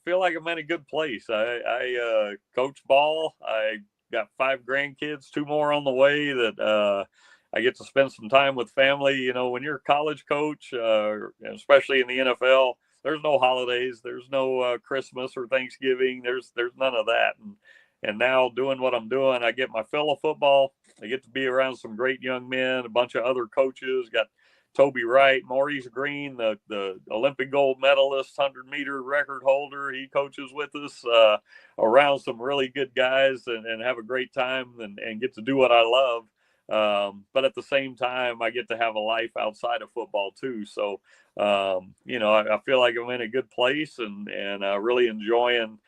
feel like I'm in a good place. I coach ball. I got 5 grandkids, 2 more on the way that I get to spend some time with family. You know, when you're a college coach, especially in the NFL, there's no holidays, there's no Christmas or Thanksgiving. There's none of that. And now doing what I'm doing, I get my fill of football. I get to be around some great young men, a bunch of other coaches. Got Toby Wright, Maurice Green, the Olympic gold medalist, 100-meter record holder. He coaches with us, around some really good guys, and have a great time and get to do what I love. But at the same time, I get to have a life outside of football too. So, you know, I feel like I'm in a good place and really enjoying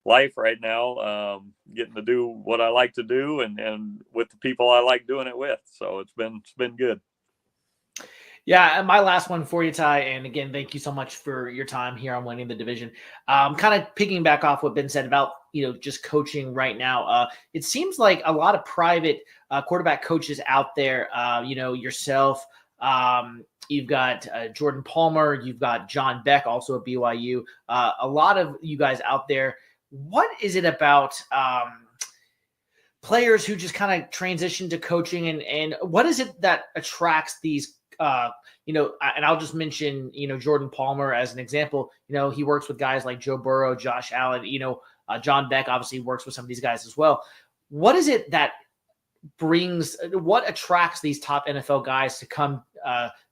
life right now, getting to do what I like to do and with the people I like doing it with. So it's been good. Yeah, and my last one for you, Ty, and again, thank you so much for your time here on Winning the Division. Kind of picking back off what Ben said about, you know, just coaching right now. It seems like a lot of private quarterback coaches out there, you know, yourself, you've got Jordan Palmer, you've got John Beck, also at BYU, a lot of you guys out there. What is it about players who just kind of transition to coaching, and what is it that attracts these you know, and I'll just mention, you know, Jordan Palmer as an example. You know, he works with guys like Joe Burrow, Josh Allen, you know, John Beck obviously works with some of these guys as well. What is it that what attracts these top NFL guys to come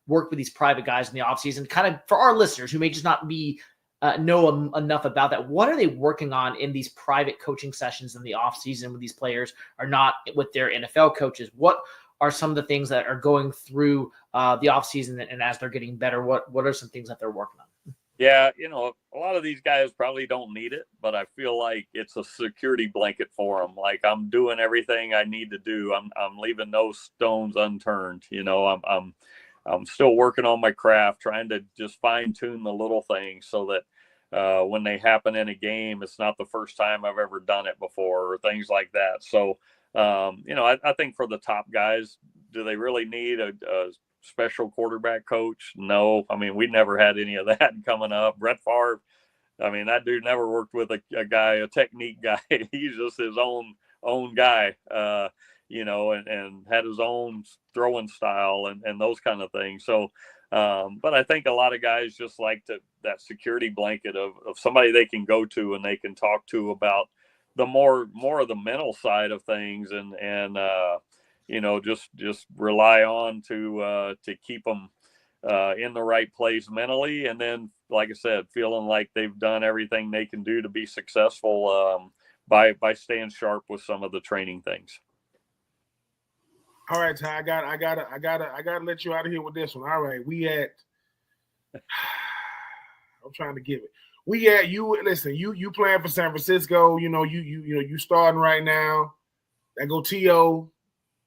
work with these private guys in the offseason? Kind of for our listeners who may just not be know enough about that. What are they working on in these private coaching sessions in the offseason when these players are not with their NFL coaches? What are some of the things that are going through the offseason, and as they're getting better, what are some things that they're working on? Yeah, a lot of these guys probably don't need it, but I feel like it's a security blanket for them. Like, I'm doing everything I need to do. I'm leaving no stones unturned. I'm still working on my craft, trying to just fine tune the little things so that when they happen in a game, it's not the first time I've ever done it before or things like that. So, I think for the top guys, do they really need a special quarterback coach? No. I mean, we never had any of that coming up. Brett Favre, I mean, that dude never worked with a technique guy. He's just his own guy, and had his own throwing style and those kind of things. So, but I think a lot of guys just like that security blanket of somebody they can go to and they can talk to about the more of the mental side of things and just rely on to keep them in the right place mentally. And then, like I said, feeling like they've done everything they can do to be successful by staying sharp with some of the training things. All right, Ty, I gotta let you out of here with this one. All right, I'm trying to give it. You playing for San Francisco, you starting right now. That go T.O.,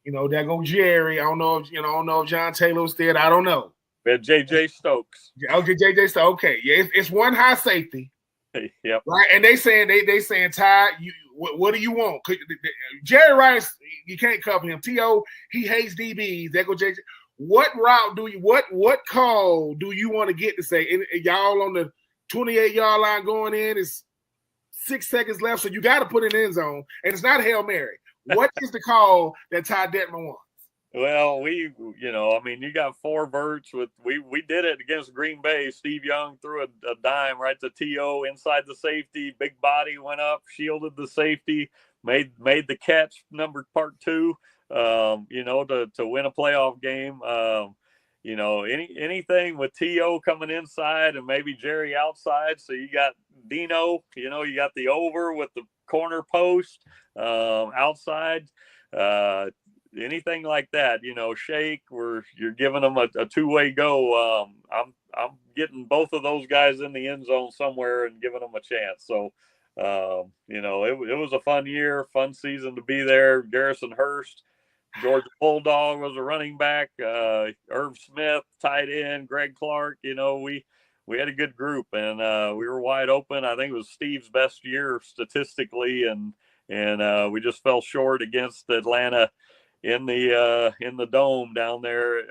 that go Jerry. I don't know if John Taylor's there. I don't know. We had J.J. Stokes. Okay, J.J. Stokes. Okay, yeah, it's one high safety. Yep. Right, and they saying Ty, what do you want? Jerry Rice, you can't cover him. T.O., he hates DBs. That go J.J. What route do you? What call do you want to get to say? And y'all on the 28-yard line going in? It's 6 seconds left, so you got to put it in the end zone, and it's not a Hail Mary. What is the call that Ty Detmer wants? Well, you got 4 verts with we did it against Green Bay. Steve Young threw a dime right to T.O. inside the safety. Big body went up, shielded the safety, made the catch, number part 2, to win a playoff game. Anything with T.O. coming inside and maybe Jerry outside. So you got Dino, you got the over with the corner post outside. Anything like that, shake where you're giving them a two-way go. I'm getting both of those guys in the end zone somewhere and giving them a chance. So, it was a fun year, fun season to be there. Garrison Hurst, Georgia Bulldog was a running back. Irv Smith, tight end. Greg Clark. We had a good group and we were wide open. I think it was Steve's best year statistically, and we just fell short against Atlanta in the dome down there,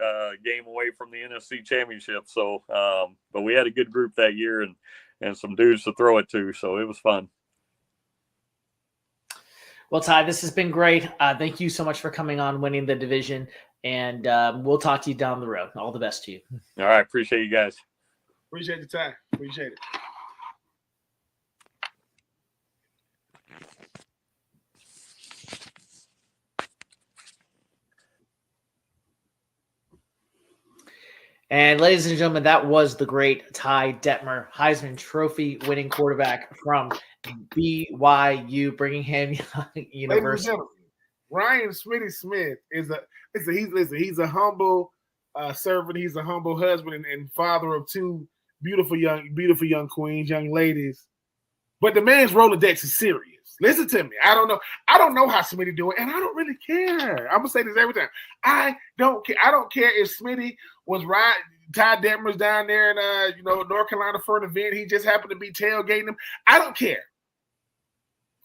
game away from the NFC Championship. So, but we had a good group that year and some dudes to throw it to. So it was fun. Well, Ty, this has been great. Thank you so much for coming on, winning the division, and we'll talk to you down the road. All the best to you. All right. Appreciate you guys. Appreciate the time. Appreciate it. And ladies and gentlemen, that was the great Ty Detmer, Heisman Trophy winning quarterback from BYU, Birmingham University. Ryan Smitty Smith he's a humble servant. He's a humble husband and father of 2 beautiful young queens, young ladies. But the man's Rolodex is serious. Listen to me. I don't know how Smitty do it, and I don't really care. I'm gonna say this every time. I don't care. I don't care if Smitty was right. Ty Detmer's down there in North Carolina for an event. He just happened to be tailgating him. I don't care.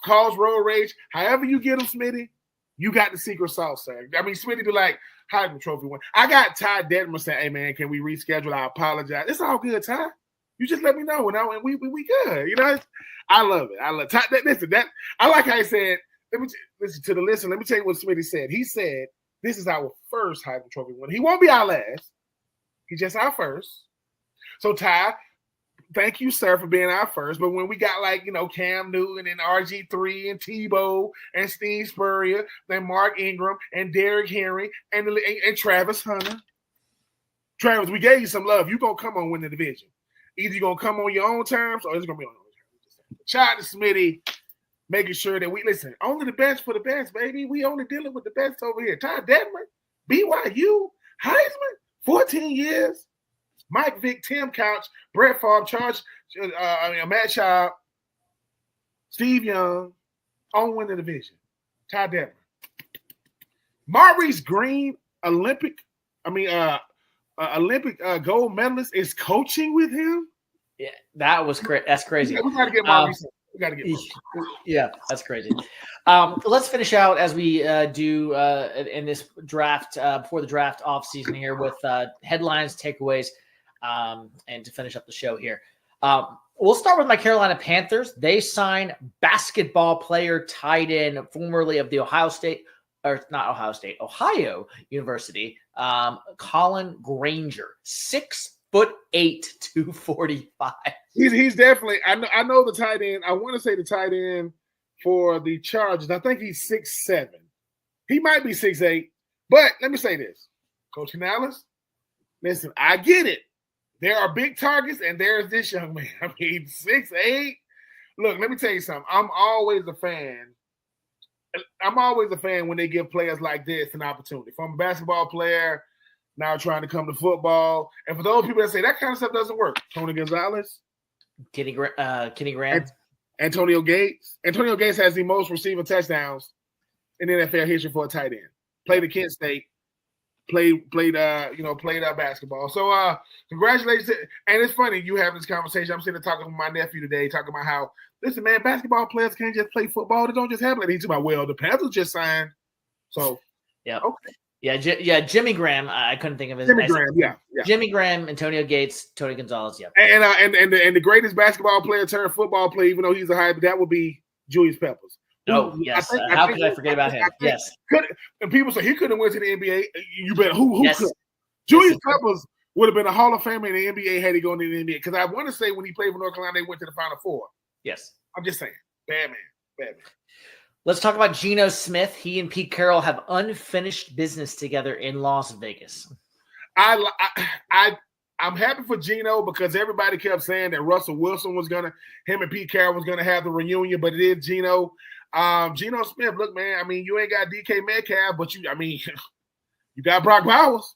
Cause road rage. However you get him, Smitty, you got the secret sauce, sir. I mean, Smitty be like, Heisman Trophy win. I got Ty Detmer saying, "Hey man, can we reschedule? I apologize. It's all good, Ty. You just let me know, and we good. I love it. I love Ty. Listen, I like how he said. Let me listen to the listener. Let me tell you what Smitty said. He said, "This is our first Heisman Trophy win. He won't be our last. He's just our first." So Ty, thank you, sir, for being our first. But when we got Cam Newton and RG3 and Tebow and Steve Spurrier, then Mark Ingram and Derrick Henry and Travis Hunter. Travis, we gave you some love. You're going to come on win the division. Either you're gonna come on your own terms or it's gonna be on your own terms. Shout out to Smitty, making sure that we listen. Only the best for the best, baby. We only dealing with the best over here. Ty Detmer, BYU, Heisman, 14 years. Mike Vick, Tim Couch, Brett Favre, Matt Schaub, Steve Young, on win the division. Ty Detmer. Maurice Green, Olympic gold medalist, is coaching with him. Yeah, that was that's crazy. We got to get Maurice. We got to get Maurice. Yeah, that's crazy. Let's finish out as we do in this draft before the draft off season here with headlines, takeaways, and to finish up the show here. We'll start with my Carolina Panthers. They signed basketball player tight end, formerly of the Ohio University, Colin Granger, 6'8", 245. He's definitely. I know the tight end. I want to say the tight end for the Chargers. I think he's 6'7". He might be 6'8". But let me say this, Coach Canales. Listen, I get it. There are big targets, and there's this young man. I mean, 6'8". Look, let me tell you something. I'm always a fan when they give players like this an opportunity. From a basketball player, now trying to come to football. And for those people that say that kind of stuff doesn't work, Tony Gonzalez, Kenny Graham, Antonio Gates. Antonio Gates has the most receiving touchdowns in NFL history for a tight end. Played at Kent State. Played basketball. So congratulations. And it's funny, you have this conversation. I'm sitting there talking with my nephew today, talking about how, listen, man, basketball players can't just play football. They don't just happen. He's about, well, the Panthers just signed. So yeah. Okay. Yeah, Jimmy Graham. I couldn't think of his Jimmy Graham, yeah. Jimmy Graham, Antonio Gates, Tony Gonzalez, yeah. And the greatest basketball player turned football player, even though he's a high, that would be Julius Peppers. Oh, yes. How could I forget about him? Yes. And people say he couldn't have went to the NBA. You bet. Who yes. could? Julius Peppers would have been a Hall of Famer in the NBA had he gone to the NBA. Because I want to say when he played for North Carolina, they went to the Final Four. Yes. I'm just saying. Bad man. Let's talk about Geno Smith. He and Pete Carroll have unfinished business together in Las Vegas. I'm happy for Geno because everybody kept saying that Russell Wilson him and Pete Carroll was gonna have the reunion, but it is Geno. Geno Smith, look, man, I mean, you ain't got DK Metcalf, but you got Brock Bowers.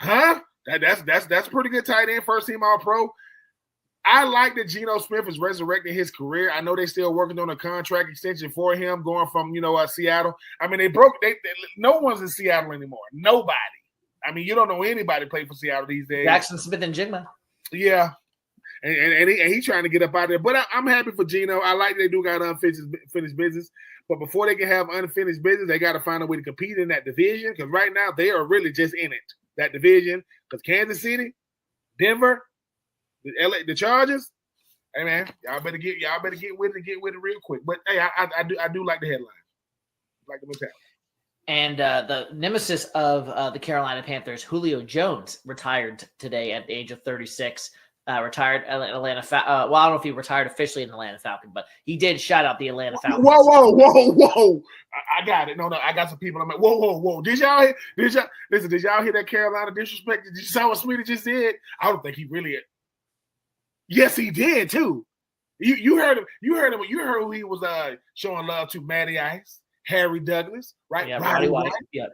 Huh? That's a pretty good tight end, first team All-Pro. I like that Geno Smith is resurrecting his career. I know they're still working on a contract extension for him, going from Seattle. I mean, no one's in Seattle anymore. Nobody. I mean, you don't know anybody play for Seattle these days. Jackson Smith and Jigma. Yeah. And he's trying to get up out there. But I'm happy for Geno. I like they do got unfinished business. But before they can have unfinished business, they got to find a way to compete in that division. Because right now, they are really just in it, that division. Because Kansas City, Denver, the Chargers, hey, man, y'all better get with it real quick. But, hey, I do like the headline. I like the mentality. And the nemesis of the Carolina Panthers, Julio Jones, retired today at the age of 36. Retired Atlanta. I don't know if he retired officially in Atlanta Falcon, but he did shout out the Atlanta Falcons. Whoa! I got it. No, I got some people. I'm like, whoa! Did y'all hear that Carolina disrespect? Did you see what Sweetie just did? I don't think he really. Yes, he did too. You heard him. You heard who he was showing love to. Matty Ice, Harry Douglas, right? Yeah, Roddy White. Yeah.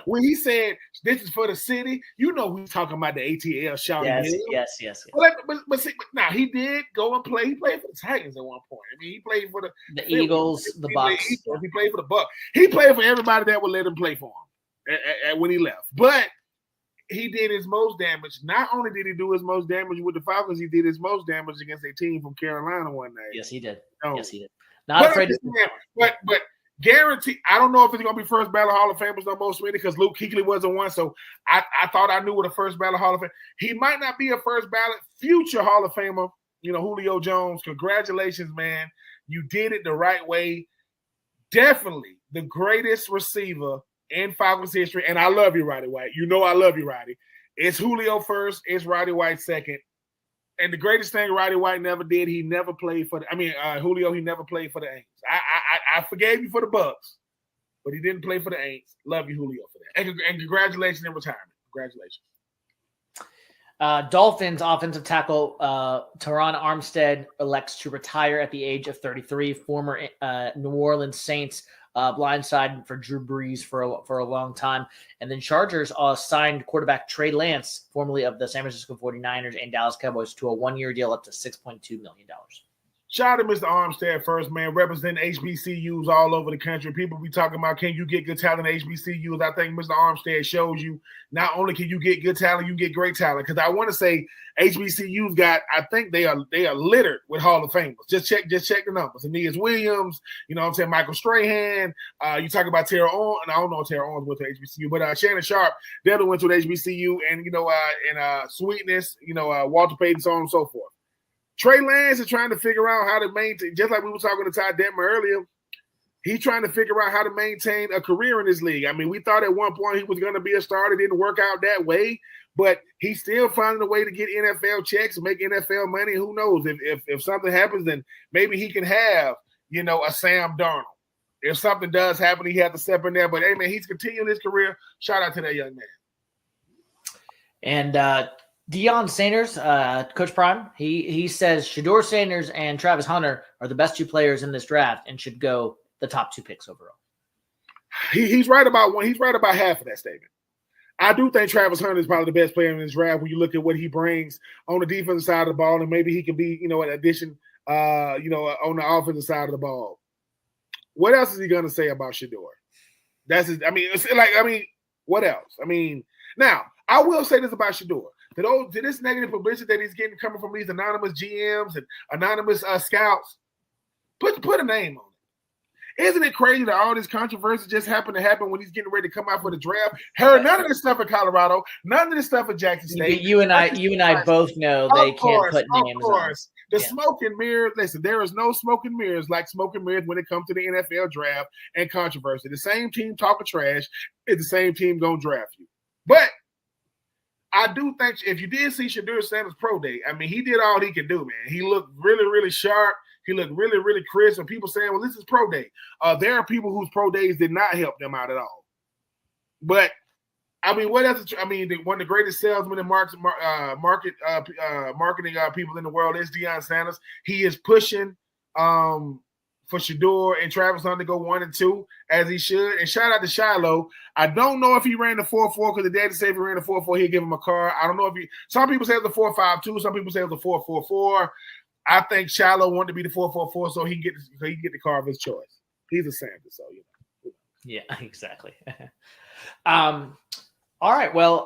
When he said this is for the city, you know he's talking about the ATL shouting. Yes. But now he did go and play. He played for the Titans at one point. I mean, he played for the Eagles, the Bucks. He played for the Bucks. He played for everybody that would let him play for him when he left. But he did his most damage. Not only did he do his most damage with the Falcons, he did his most damage against a team from Carolina one night. Yes, he did. No. Yes, he did. Not afraid to. But guarantee. I don't know if it's going to be first ballot Hall of Famers no more, Smitty, because Luke Kuechly wasn't one. So I thought I knew what a first ballot Hall of Fame. He might not be a first ballot future Hall of Famer. Julio Jones. Congratulations, man. You did it the right way. Definitely the greatest receiver in Falcons history. And I love you, Roddy White. You know I love you, Roddy. It's Julio first. It's Roddy White second. And the greatest thing Roddy White never did, he never played for Julio, he never played for the Aints. I forgave you for the Bucks, but he didn't play for the Aints. Love you, Julio, for that. And congratulations in retirement. Congratulations. Dolphins offensive tackle Teron Armstead elects to retire at the age of 33. Former New Orleans Saints blindside for Drew Brees for a long time. And then Chargers signed quarterback Trey Lance, formerly of the San Francisco 49ers and Dallas Cowboys, to a one-year deal up to $6.2 million. Shout out to Mr. Armstead first, man, representing HBCUs all over the country. People be talking about, can you get good talent at HBCUs? I think Mr. Armstead shows you not only can you get good talent, you get great talent. Because I want to say HBCUs got, I think they are littered with Hall of Famers. Just check the numbers. Aeneas Williams, you know what I'm saying, Michael Strahan. You talk about Tara Owens, and I don't know if Tara Owens went to HBCU, but Shannon Sharp definitely went to the HBCU, and Sweetness, Walter Payton, so on and so forth. Trey Lance is trying to figure out how to maintain, just like we were talking to Ty Detmer earlier, he's trying to figure out how to maintain a career in this league. I mean, we thought at one point he was going to be a starter. It didn't work out that way, but he's still finding a way to get NFL checks and make NFL money. Who knows? If something happens, then maybe he can have, a Sam Darnold. If something does happen, he has to step in there. But, hey, man, he's continuing his career. Shout out to that young man. And Deion Sanders, Coach Prime, he says Shedeur Sanders and Travis Hunter are the best two players in this draft and should go the top two picks overall. He's right about one. He's right about half of that statement. I do think Travis Hunter is probably the best player in this draft when you look at what he brings on the defensive side of the ball, and maybe he can be, an addition, on the offensive side of the ball. What else is he going to say about Shedeur? What else? Now I will say this about Shedeur. To this negative publicity that he's getting coming from these anonymous GMs and anonymous scouts, put a name on it. Isn't it crazy that all this controversy just happened to happen when he's getting ready to come out for the draft? Heard none of this stuff in Colorado, none of this stuff in Jackson State. You and I both know they can't put names on. The smoke and mirrors, listen, there is no smoke and mirrors like smoke and mirrors when it comes to the NFL draft and controversy. The same team talking trash is the same team going to draft you. But I do think if you did see Shedeur Sanders' pro day, he did all he could do, man. He looked really, really sharp. He looked really, really crisp. And people saying, well, this is pro day. There are people whose pro days did not help them out at all. But, what else? One of the greatest salesmen and marketing people in the world is Deion Sanders. He is pushing for Shedeur and Travis Hunter to go 1 and 2 as he should. And shout out to Shiloh. I don't know if he ran the 4.4 because the daddy said if he ran the 4.4, he'd give him a car. I don't know if some people say it was a 4.52, some people say it was a 4.44. I think Shiloh wanted to be the 4.44 so he can get the car of his choice. He's a Sanders, so Yeah, exactly. All right. Well,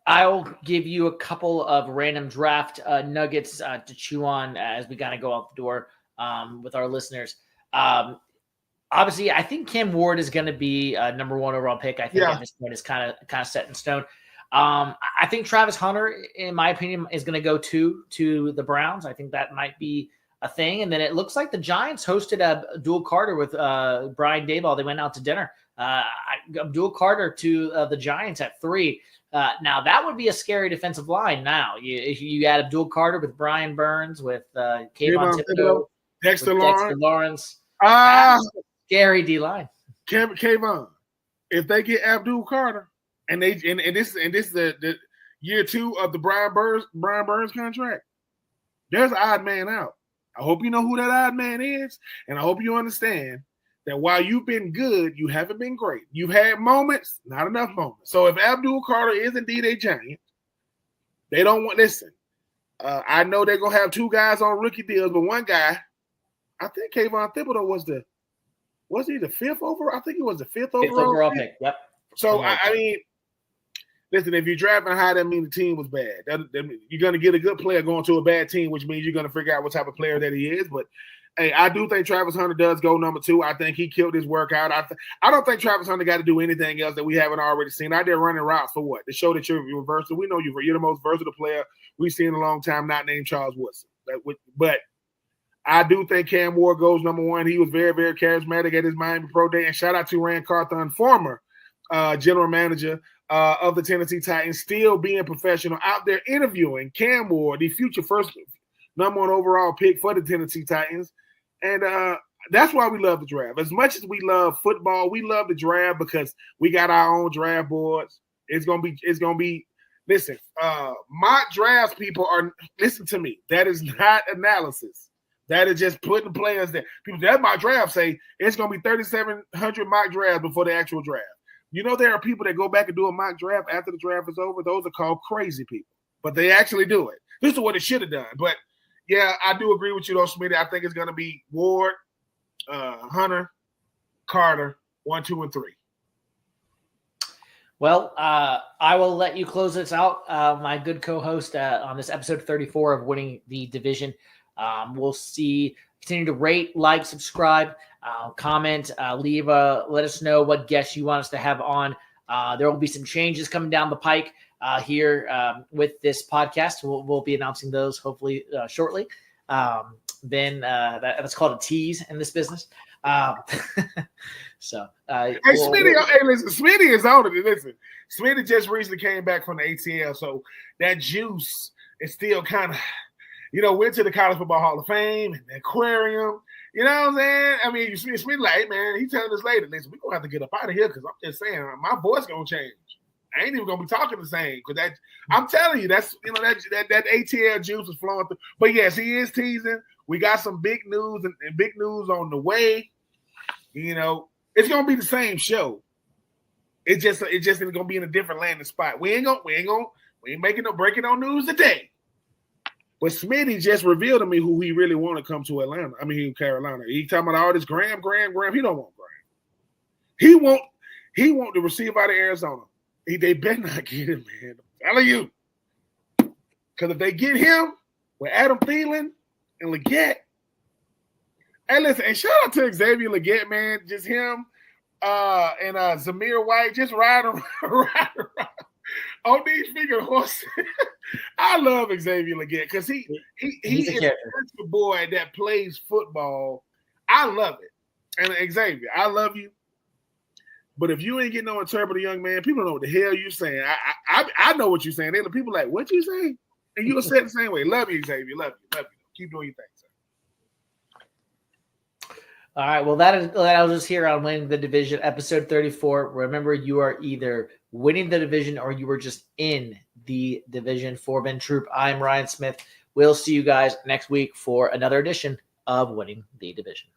I'll give you a couple of random draft nuggets to chew on as we kind of go out the door with our listeners. Obviously, I think Cam Ward is going to be number 1 overall pick. I think at this point is kind of set in stone. I think Travis Hunter, in my opinion, is going to go to the Browns. I think that might be a thing. And then it looks like the Giants hosted Abdul Carter with Brian Daboll. They went out to dinner. Abdul Carter to the Giants at 3. Now that would be a scary defensive line. Now you add Abdul Carter with Brian Burns with Kayvon Thibodeau, Dexter Lawrence. Scary D line. Kayvon, if they get Abdul Carter and this is the year 2 of the Brian Burns contract, there's an odd man out. I hope you know who that odd man is, and I hope you understand that while you've been good, you haven't been great. You've had moments, not enough moments. So if Abdul Carter is indeed a Giant, they don't want – listen, I know they're going to have 2 guys on rookie deals, but one guy, I think Kayvon Thibodeau was he the 5th overall? I think he was the 5th overall pick. Yep. So, listen, if you're drafting high, that means the team was bad. You're going to get a good player going to a bad team, which means you're going to figure out what type of player that he is. But, hey, I do think Travis Hunter does go number 2. I think he killed his workout. I don't think Travis Hunter got to do anything else that we haven't already seen. Out there running routes for what? To show that you're versatile. We know you're the most versatile player we've seen in a long time, not named Charles Woodson. But I do think Cam Ward goes number 1. He was very, very charismatic at his Miami Pro Day. And shout out to Rand Carthon, former general manager of the Tennessee Titans, still being professional, out there interviewing Cam Ward, the future first number 1 overall pick for the Tennessee Titans. And that's why we love the draft. As much as we love football, we love the draft because we got our own draft boards. It's gonna be Listen, mock drafts people are, listen to me. That is not analysis. That is just putting players there. People that mock draft say it's going to be 3,700 mock drafts before the actual draft. You know, there are people that go back and do a mock draft after the draft is over. Those are called crazy people, but they actually do it. This is what it should have done. But yeah, I do agree with you, though, Smitty. I think it's going to be Ward, Hunter, Carter, 1, 2, and 3. Well, I will let you close this out, my good co-host on this episode 34 of Winning the Division. We'll see. Continue to rate, like, subscribe, comment, let us know what guests you want us to have on. There will be some changes coming down the pike here with this podcast. We'll be announcing those hopefully shortly. That's called a tease in this business. So, hey, Smitty is on it. Listen, Smitty just recently came back from the ATL, so that juice is still kind of, went to the College Football Hall of Fame and the aquarium. You know what I'm saying? I mean, Smitty like, hey, man, he's telling us later, listen, we're going to have to get up out of here because I'm just saying, my voice going to change. I ain't even going to be talking the same because I'm telling you, that's, that ATL juice is flowing through. But yes, he is teasing. We got some big news and big news on the way. It's gonna be the same show. It's just gonna be in a different landing spot. We ain't breaking no news today. But Smitty just revealed to me who he really want to come to Atlanta. I mean, Carolina. He talking about all this Graham. He don't want Graham. He want the receiver out of Arizona. They better not get him, man. I'm telling you. Because if they get him with Adam Thielen and Leggett. Hey, listen, and shout out to Xavier Leggett, man. Just him and Zamir White just riding around on these figure horses. I love Xavier Leggett because he is a boy that plays football. I love it. And Xavier, I love you. But if you ain't getting no interpreter, young man, people don't know what the hell you're saying. I know what you're saying. Then the people like, what you saying? And you'll say it the same way. Love you, Xavier. Love you. Keep doing your thing, sir. All right. Well, that was just here on Winning the Division, episode 34. Remember, you are either winning the division or you were just in the division. For Ben Troupe, I'm Ryan Smith. We'll see you guys next week for another edition of Winning the Division.